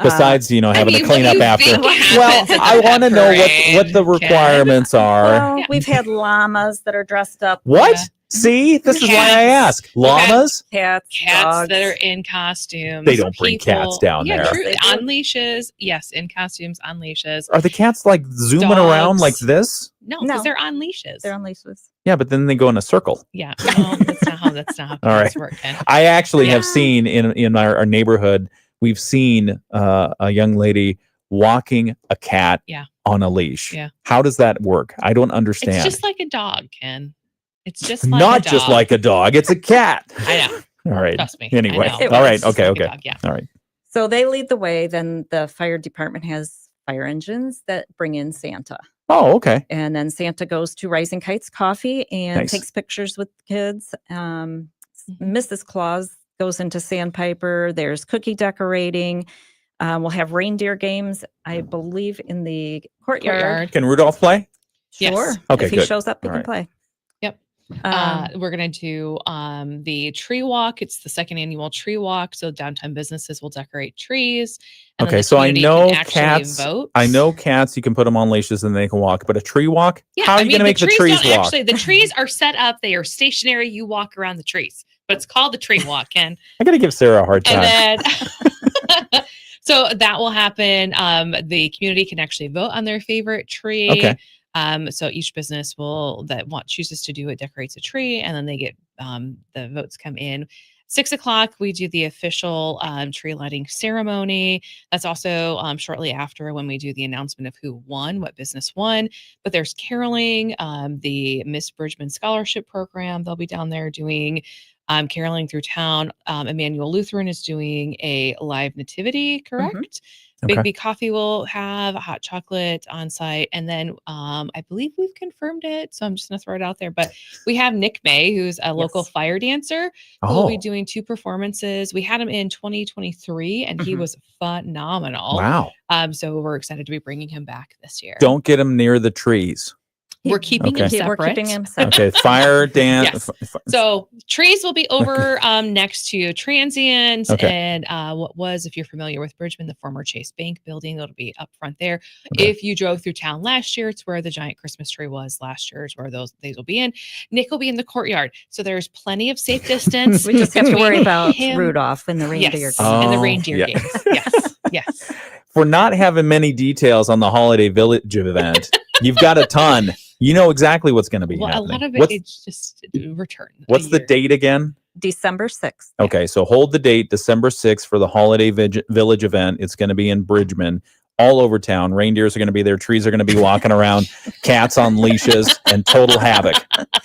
Besides, having to clean up after. Well, I want to know what the requirements are. Well, we've had llamas that are dressed up. What? See, this is why I ask. Llamas? Cats, dogs. that are in costumes. They don't bring cats down there. True. On leashes. Yes, in costumes, on leashes. Are the cats like zooming around like this? No, because they're on leashes. They're on leashes. Yeah, but then they go in a circle. Yeah, no, that's not how All right. cats work, Ken. I actually have seen in our neighborhood, we've seen a young lady walking a cat on a leash. Yeah. How does that work? I don't understand. It's just like a dog, Ken. It's just like Not a dog. just like a dog. It's a cat. I know. All right. Trust me. Anyway. I know. All right. It's just Okay. like a Okay. dog, yeah. All right. So they lead the way. Then the fire department has fire engines that bring in Santa. Oh, okay. And then Santa goes to Rising Kites Coffee and Nice. takes pictures with kids. Mrs. Claus goes into Sandpiper. There's cookie decorating. We'll have reindeer games, I believe, in the courtyard. Can Rudolph play? Sure. Yes. Okay, If he good. shows up, he All can right. play. Yep. We're going to do the tree walk. It's the second annual tree walk. So downtown businesses will decorate trees. And then Okay, the so I community know can actually cats. vote. I know cats. You can put them on leashes and they can walk, but a tree walk? Yeah, How are you going to make the trees don't walk? Actually, the trees are set up. They are stationary. You walk around the trees, but it's called the tree walk, Ken. I got to give Sarah a hard time. And then, so that will happen. The community can actually vote on their favorite tree. Okay. So each business chooses to do it, decorates a tree, and then they get the votes come in. 6:00, we do the official tree lighting ceremony. That's also shortly after when we do the announcement of who won, what business won. But there's caroling, the Miss Bridgman Scholarship Program. They'll be down there doing caroling through town. Emmanuel Lutheran is doing a live nativity, correct? Okay. Big B Coffee will have hot chocolate on site. And then I believe we've confirmed it. So I'm just going to throw it out there. But we have Nick May, who's a local fire dancer, who will be doing 2 performances. We had him in 2023 and he was phenomenal. Wow. So we're excited to be bringing him back this year. Don't get them near the trees. We're keeping him separate. We're keeping him separate. Okay, fire dance. Yes. So trees will be over next to Transient and what was, if you're familiar with Bridgman, the former Chase Bank building, it'll be up front there. Okay. If you drove through town last year, it's where the giant Christmas tree was last year. It's where these will be in. Nick will be in the courtyard. So there's plenty of safe distance. We just have to worry about Rudolph and the reindeer games. And the reindeer games. Yes. Yes. For not having many details on the Holiday Village event, you've got a ton. You know exactly what's going to be happening. A lot of it's just return. What's the date again? December 6th. Okay, so hold the date, December 6th for the Holiday Village event. It's going to be in Bridgman, all over town. Reindeers are going to be there. Trees are going to be walking around. Cats on leashes and total havoc.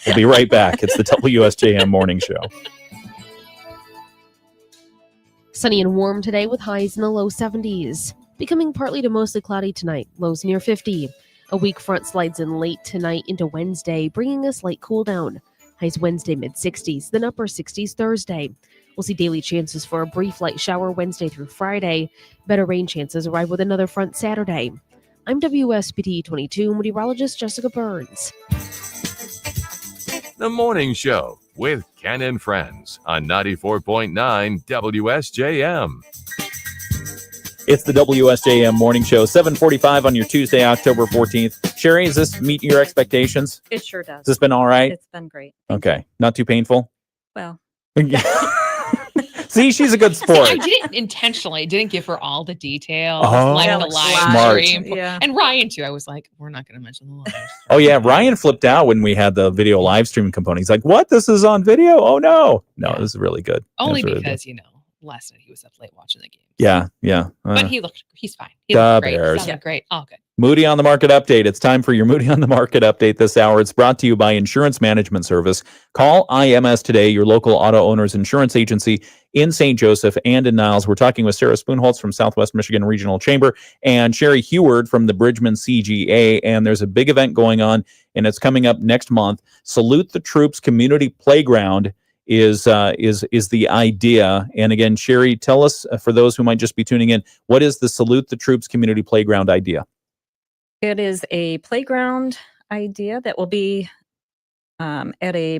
We'll be right back. It's the WSJM Morning Show. Sunny and warm today with highs in the low 70s. Becoming partly to mostly cloudy tonight, lows near 50. A weak front slides in late tonight into Wednesday, bringing a slight cool down. Highs Wednesday mid-60s, then upper 60s Thursday. We'll see daily chances for a brief light shower Wednesday through Friday. Better rain chances arrive with another front Saturday. I'm WSBT 22 meteorologist Jessica Burns. The Morning Show with Ken and Friends on 94.9 WSJM. It's the WSJM Morning Show, 7:45 on your Tuesday, October 14th. Cheri, does this meet your expectations? It sure does. Has this been all right? It's been great. Okay. Not too painful? Well. See, she's a good sport. I didn't give her all the details, Oh, like the live smart. stream. Yeah. And Ryan, too. I was like, we're not going to mention the live stream. Oh, yeah. Ryan flipped out when we had the video live stream component. He's like, what? This is on video? Oh, no. No, this is really good. Only really because, good. last night he was up late watching the game. Yeah. But he's fine. He the looked great. Bears. Sounded great. All good. Moody on the Market Update. It's time for your Moody on the Market Update this hour. It's brought to you by Insurance Management Service. Call IMS today, your local auto owner's insurance agency in St. Joseph and in Niles. We're talking with Sarah Spoonholtz from Southwest Michigan Regional Chamber and Cheri Howard from the Bridgman CGA. And there's a big event going on, and it's coming up next month. Salute the Troops Community Playground is the idea. And again, Cheri, tell us, for those who might just be tuning in, what is the Salute the Troops Community Playground idea? It is a playground idea that will be at a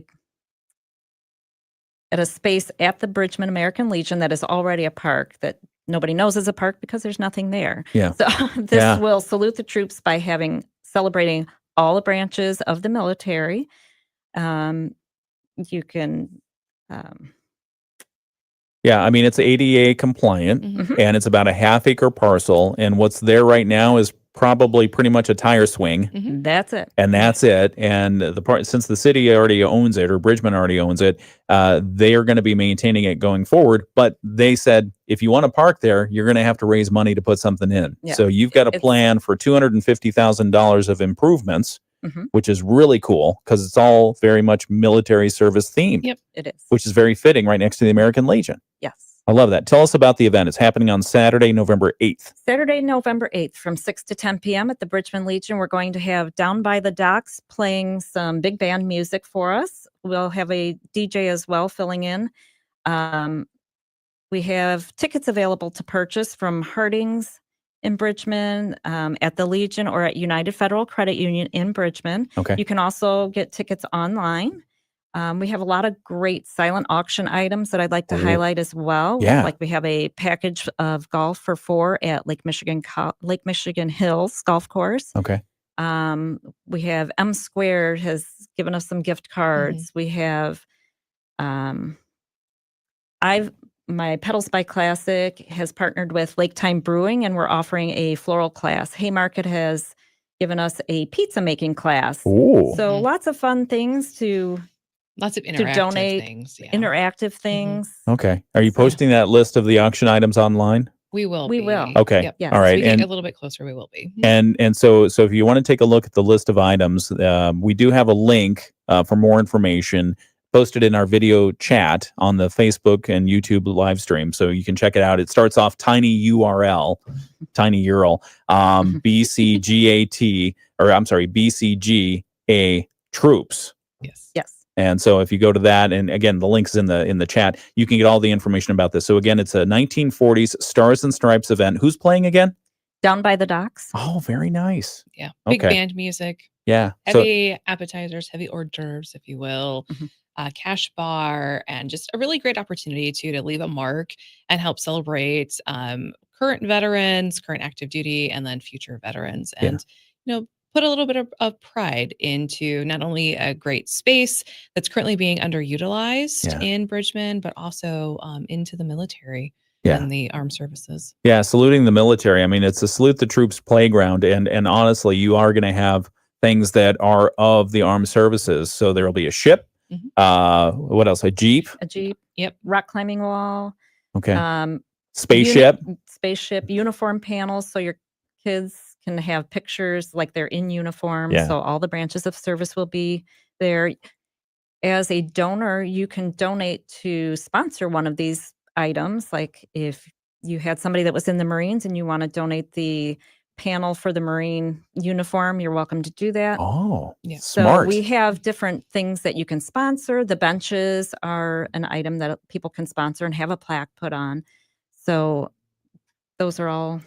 space at the Bridgman American Legion that is already a park that nobody knows is a park because there's nothing there. Yeah. So this will salute the troops by celebrating all the branches of the military. You can. Yeah, I mean, it's ADA compliant, and it's about a half-acre parcel, and what's there right now is probably pretty much a tire swing. That's it. And that's it. And the part, since the city already owns it, or Bridgman already owns it, they are going to be maintaining it going forward. But they said, if you want to park there, you're going to have to raise money to put something in. Yeah. So you've got a plan for $250,000 of improvements, which is really cool because it's all very much military service themed. Yep, it is. Which is very fitting right next to the American Legion. Yes. I love that. Tell us about the event. It's happening on Saturday, November 8th. Saturday, November 8th from 6 to 10 p.m. at the Bridgman Legion. We're going to have Down by the Docks playing some big band music for us. We'll have a DJ as well filling in. We have tickets available to purchase from Harding's in Bridgman, at the Legion, or at United Federal Credit Union in Bridgman. Okay. You can also get tickets online. We have a lot of great silent auction items that I'd like to highlight as well. Yeah. Like we have a package of golf for 4 at Lake Michigan Hills Golf Course. Okay. We have M Squared has given us some gift cards. We have my Pedals by Classic has partnered with Lake Time Brewing, and we're offering a floral class. Haymarket has given us a pizza making class. Ooh. So lots of fun things lots of interactive donate, things. Yeah. interactive things. Okay. Are you posting that list of the auction items online? We will. We will. Okay. Yep. Yes. All right. As we get And a little bit closer, we will be. And so if you want to take a look at the list of items, we do have a link for more information posted in our video chat on the Facebook and YouTube live stream. So you can check it out. It starts off tiny URL, BCGA troops. Yes. Yes. And so if you go to that, and again, the link's in the chat, you can get all the information about this. So again, it's a 1940s Stars and Stripes event. Who's playing again? Down by the docks. Oh, very nice. Yeah. Big Okay. band music. Yeah. Heavy appetizers, heavy hors d'oeuvres, if you will. Mm-hmm. Cash bar, and just a really great opportunity to leave a mark and help celebrate current veterans, current active duty, and then future veterans. And, put a little bit of pride into not only a great space that's currently being underutilized in Bridgman, but also into the military and the armed services. Yeah, saluting the military. I mean, it's a salute the troops playground, and honestly, you are going to have things that are of the armed services. So there will be a ship. What else? A jeep. A jeep. Yep. Rock climbing wall. Okay. Spaceship. Spaceship. Uniform panels, so your kids can have pictures like they're in uniform. Yeah. So all the branches of service will be there. As a donor, you can donate to sponsor one of these items. Like if you had somebody that was in the Marines and you want to donate the panel for the Marine uniform, you're welcome to do that. Oh, So smart. we have different things that you can sponsor. The benches are an item that people can sponsor and have a plaque put on. So those are all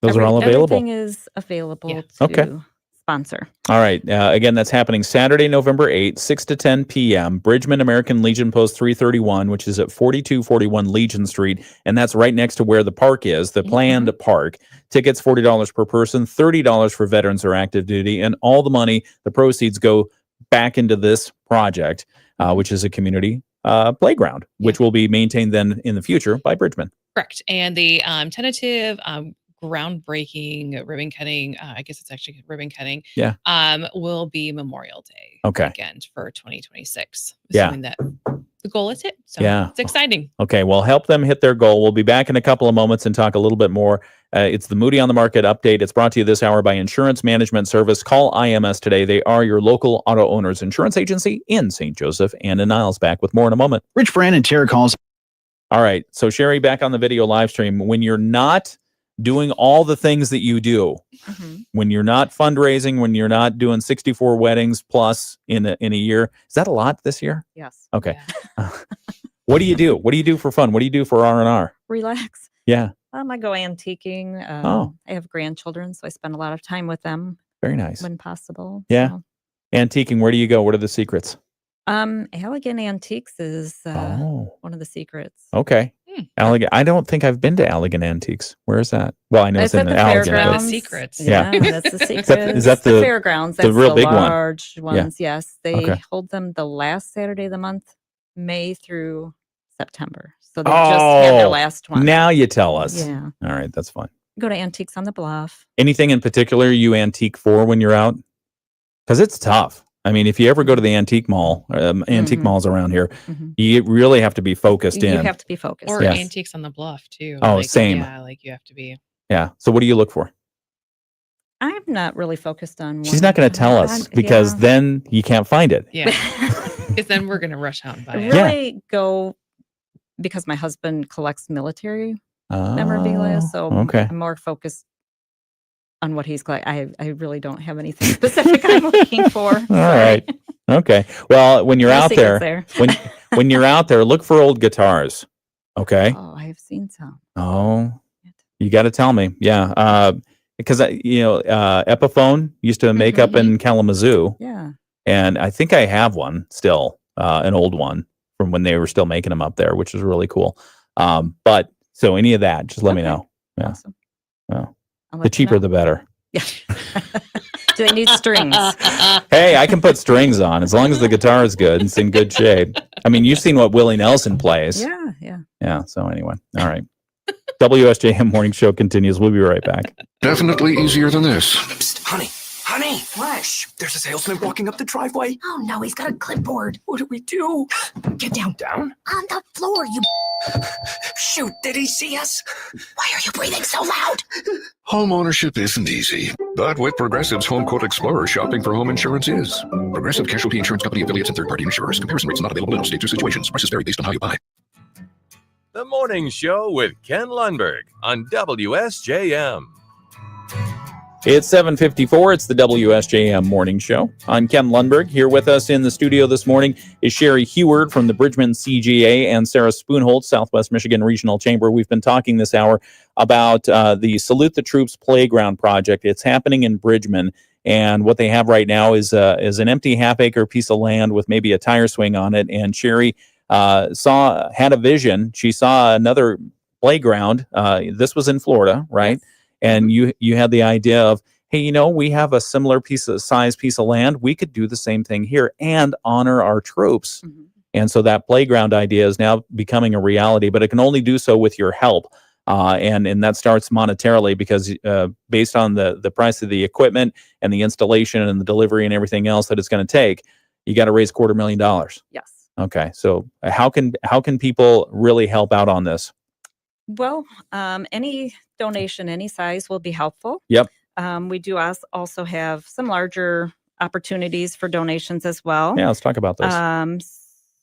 available. Everything is available to sponsor. All right. Again, that's happening Saturday, November 8th, 6 to 10 p.m. Bridgman American Legion Post 331, which is at 4241 Legion Street. And that's right next to where the park is, the planned park. Tickets, $40 per person, $30 for veterans or active duty. And all the money, the proceeds go back into this project, which is a community playground, which will be maintained then in the future by Bridgman. Correct. And the tentative groundbreaking ribbon cutting, I guess it's actually ribbon cutting, will be Memorial Day weekend for 2026. Assuming that the goal is hit. So it's exciting. Okay, well, help them hit their goal. We'll be back in a couple of moments and talk a little bit more. It's the Moody on the Market update. It's brought to you this hour by Insurance Management Service. Call IMS today. They are your local auto owners insurance agency in St. Joseph and in Niles. Back with more in a moment. Rich Brand and Tara calls. All right, so Cheri, back on the video live stream. When you're not doing all the things that you do, when you're not fundraising, when you're not doing 64 weddings plus in a year, is that a lot this year? Yes. Okay. What do you do? What do you do for fun? What do you do for R&R? Relax. Yeah. I go antiquing. I have grandchildren, so I spend a lot of time with them. Very nice. When possible. Yeah. So. Antiquing, where do you go? What are the secrets? Allegan Antiques is one of the secrets. Okay. Allegan. I don't think I've been to Allegan Antiques. Where is that? Well, I know it's in the Allegan. fairgrounds. The secrets. Yeah. That's the secret. Is that the fairgrounds? That's the real big large one? ones. Yes, they hold them the last Saturday of the month, May through September. So they just had their last one. Now you tell us. Yeah. All right, that's fine. Go to Antiques on the Bluff. Anything in particular you antique for when you're out? Because it's tough. I mean, if you ever go to the antique mall, antique malls around here, you really have to be focused in. You have to be focused. Or Antiques on the Bluff, too. Oh, same. Yeah, like you have to be. Yeah. So what do you look for? I'm not really focused on one. She's not going to tell us because then you can't find it. Yeah. Because then we're going to rush out and buy it. Really go because my husband collects military memorabilia. So I'm more focused on what he's collecting. I really don't have anything specific I'm looking for. All right. Okay. Well, when you're out there, when you're out there, look for old guitars. Okay. Oh, I have seen some. Oh, you got to tell me. Yeah. Because Epiphone used to make up in Kalamazoo. Yeah. And I think I have one still, an old one from when they were still making them up there, which is really cool. But so any of that, just let me know. Yeah. Awesome. Well, the cheaper, the better. Yeah. Do they need strings? Hey, I can put strings on as long as the guitar is good and it's in good shape. I mean, you've seen what Willie Nelson plays. Yeah, yeah. Yeah. So anyway, all right. WSJM Morning Show continues. We'll be right back. Definitely easier than this. Psst, honey. What? Shh, there's a salesman walking up the driveway. Oh no, he's got a clipboard. What do we do? Get down. Down? On the floor, you... Shoot, did he see us? Why are you breathing so loud? Home ownership isn't easy, but with Progressive's Home Quote Explorer, shopping for home insurance is. Progressive Casualty Insurance Company affiliates and third-party insurers. Comparison rates not available in all states or situations. Prices vary based on how you buy. The Morning Show with Ken Lundberg on WSJM. It's 7:54. It's the WSJM Morning Show. I'm Ken Lundberg. Here with us in the studio this morning is Cheri Howard from the Bridgman CGA and Sarah Spoonholtz, Southwest Michigan Regional Chamber. We've been talking this hour about the Salute the Troops Playground project. It's happening in Bridgman, and what they have right now is an empty half-acre piece of land with maybe a tire swing on it. And Cheri had a vision. She saw another playground. This was in Florida, right? Yes. And you had the idea of, hey, we have a similar piece of land. We could do the same thing here and honor our troops. Mm-hmm. And so that playground idea is now becoming a reality, but it can only do so with your help. And that starts monetarily because based on the price of the equipment and the installation and the delivery and everything else that it's going to take, you got to raise $250,000. Yes. Okay. So how can people really help out on this? Well, any donation, any size will be helpful. Yep. We do also have some larger opportunities for donations as well. Yeah, let's talk about this.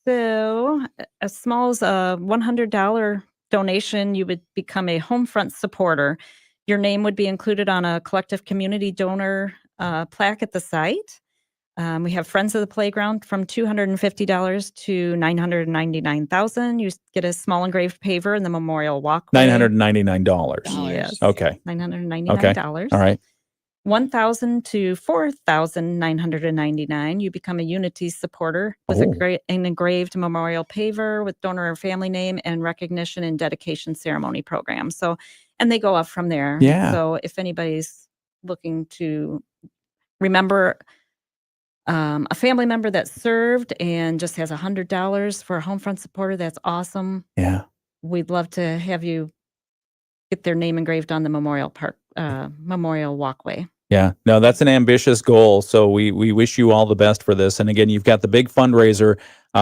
So as small as a $100 donation, you would become a Homefront supporter. Your name would be included on a collective community donor plaque at the site. We have Friends of the Playground from $250 to $999,000. You get a small engraved paver in the memorial walkway. $999. Yes. Okay. $999. Okay. All right. $1,000 to $4,999. You become a Unity supporter with an engraved memorial paver with donor or family name and recognition and dedication ceremony program. So, and they go up from there. Yeah. So if anybody's looking to remember a family member that served and just has $100 for a Homefront supporter, that's awesome. Yeah. We'd love to have you get their name engraved on the memorial walkway. Yeah, no, that's an ambitious goal. So we wish you all the best for this. And again, you've got the big fundraiser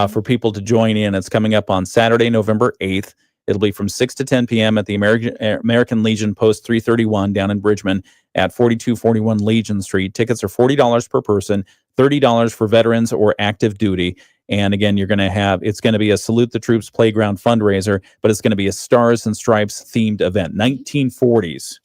for people to join in. It's coming up on Saturday, November 8th. It'll be from 6 to 10 p.m. at the American Legion Post 331 down in Bridgman at 4241 Legion Street. Tickets are $40 per person, $30 for veterans or active duty. And again, it's going to be a Salute the Troops Playground fundraiser, but it's going to be a Stars and Stripes themed event, 1940s.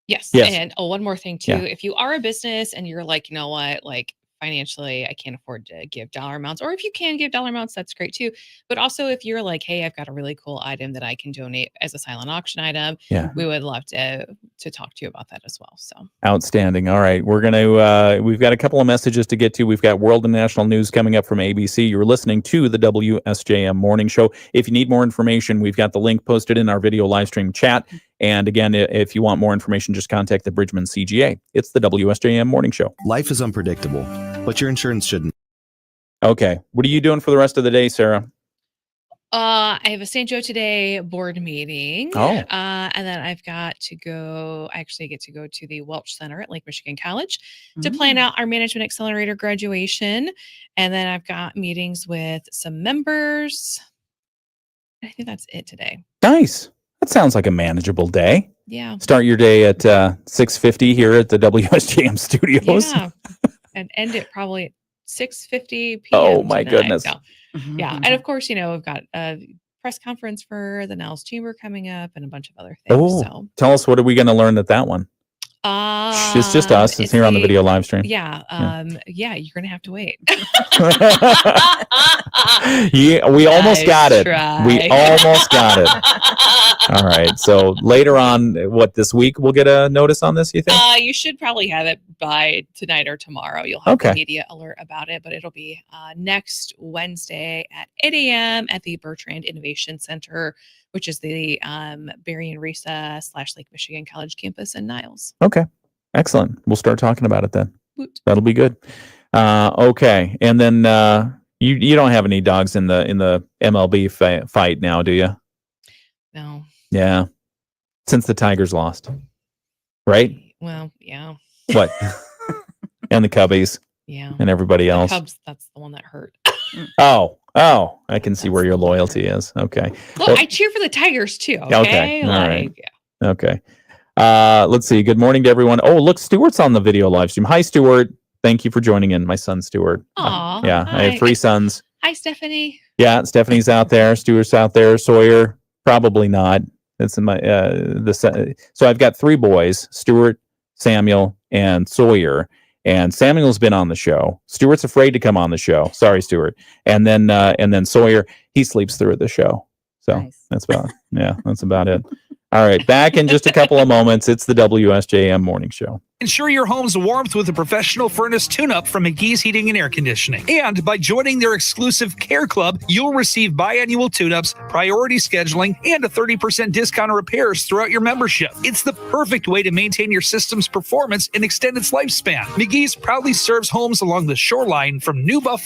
Yes. Yes. And one more thing too. Yeah. If you are a business and you're like, you know what, like financially, I can't afford to give dollar amounts, or if you can give dollar amounts, that's great too. But also if you're like, hey, I've got a really cool item that I can donate as a silent auction item, we would love to talk to you about that as well. So outstanding. All right. We've got a couple of messages to get to. We've got world and national news coming up from ABC. You're listening to the WSJM Morning Show. If you need more information, we've got the link posted in our video live stream chat. And again, if you want more information, just contact the Bridgman CGA. It's the WSJM Morning Show. Life is unpredictable, but your insurance shouldn't. Okay. What are you doing for the rest of the day, Sarah? I have a St. Joe Today board meeting. Oh. And then I get to go to the Welch Center at Lake Michigan College to plan out our Management Accelerator graduation. And then I've got meetings with some members. I think that's it today. Nice. That sounds like a manageable day. Yeah. Start your day at 6:50 here at the WSJM studios. Yeah. And end it probably at 6:50 p.m. Oh my tonight. goodness. So, yeah. And of course, we've got a press conference for the Niles Chamber coming up and a bunch of other things. Oh, So tell us, what are we going to learn at that one? It's just us. It's here on the video live stream. Yeah. You're going to have to wait. Yeah, we almost got it. try. We almost got it. All right. So later on, this week, we'll get a notice on this, you think? You should probably have it by tonight or tomorrow. You'll have a media alert about it, but it'll be next Wednesday at 8 a.m. at the Bertrand Innovation Center, which is the Berrien Risa / Lake Michigan College campus in Niles. Okay. Excellent. We'll start talking about it then. Woot. That'll be good. Okay. And then you don't have any dogs in the MLB fight now, do you? No. Yeah. Since the Tigers lost. Right? Well, yeah. What? And the Cubbies. Yeah. And everybody else. The Cubs, that's the one that hurt. Oh, I can see where your loyalty is. Okay. Look, I cheer for the Tigers too. Okay. All right. Okay. Let's see. Good morning to everyone. Oh, look, Stuart's on the video live stream. Hi, Stuart. Thank you for joining in. My son, Stuart. Aw. Yeah. Hi. I have 3 sons. Hi, Stephanie. Yeah. Stephanie's out there. Stuart's out there. Sawyer, probably not. It's in my, so I've got 3 boys, Stuart, Samuel, and Sawyer. And Samuel's been on the show. Stuart's afraid to come on the show. Sorry, Stuart. And then Sawyer, he sleeps through the show. So that's about it. All right, back in just a couple of moments. It's the WSJM Morning Show. Ensure your home's warmth with a professional furnace tune-up from McGee's Heating and Air Conditioning. And by joining their exclusive Care Club, you'll receive biannual tune-ups, priority scheduling, and a 30% discount on repairs throughout your membership. It's the perfect way to maintain your system's performance and extend its lifespan. McGee's proudly serves homes along the shoreline from New Buffalo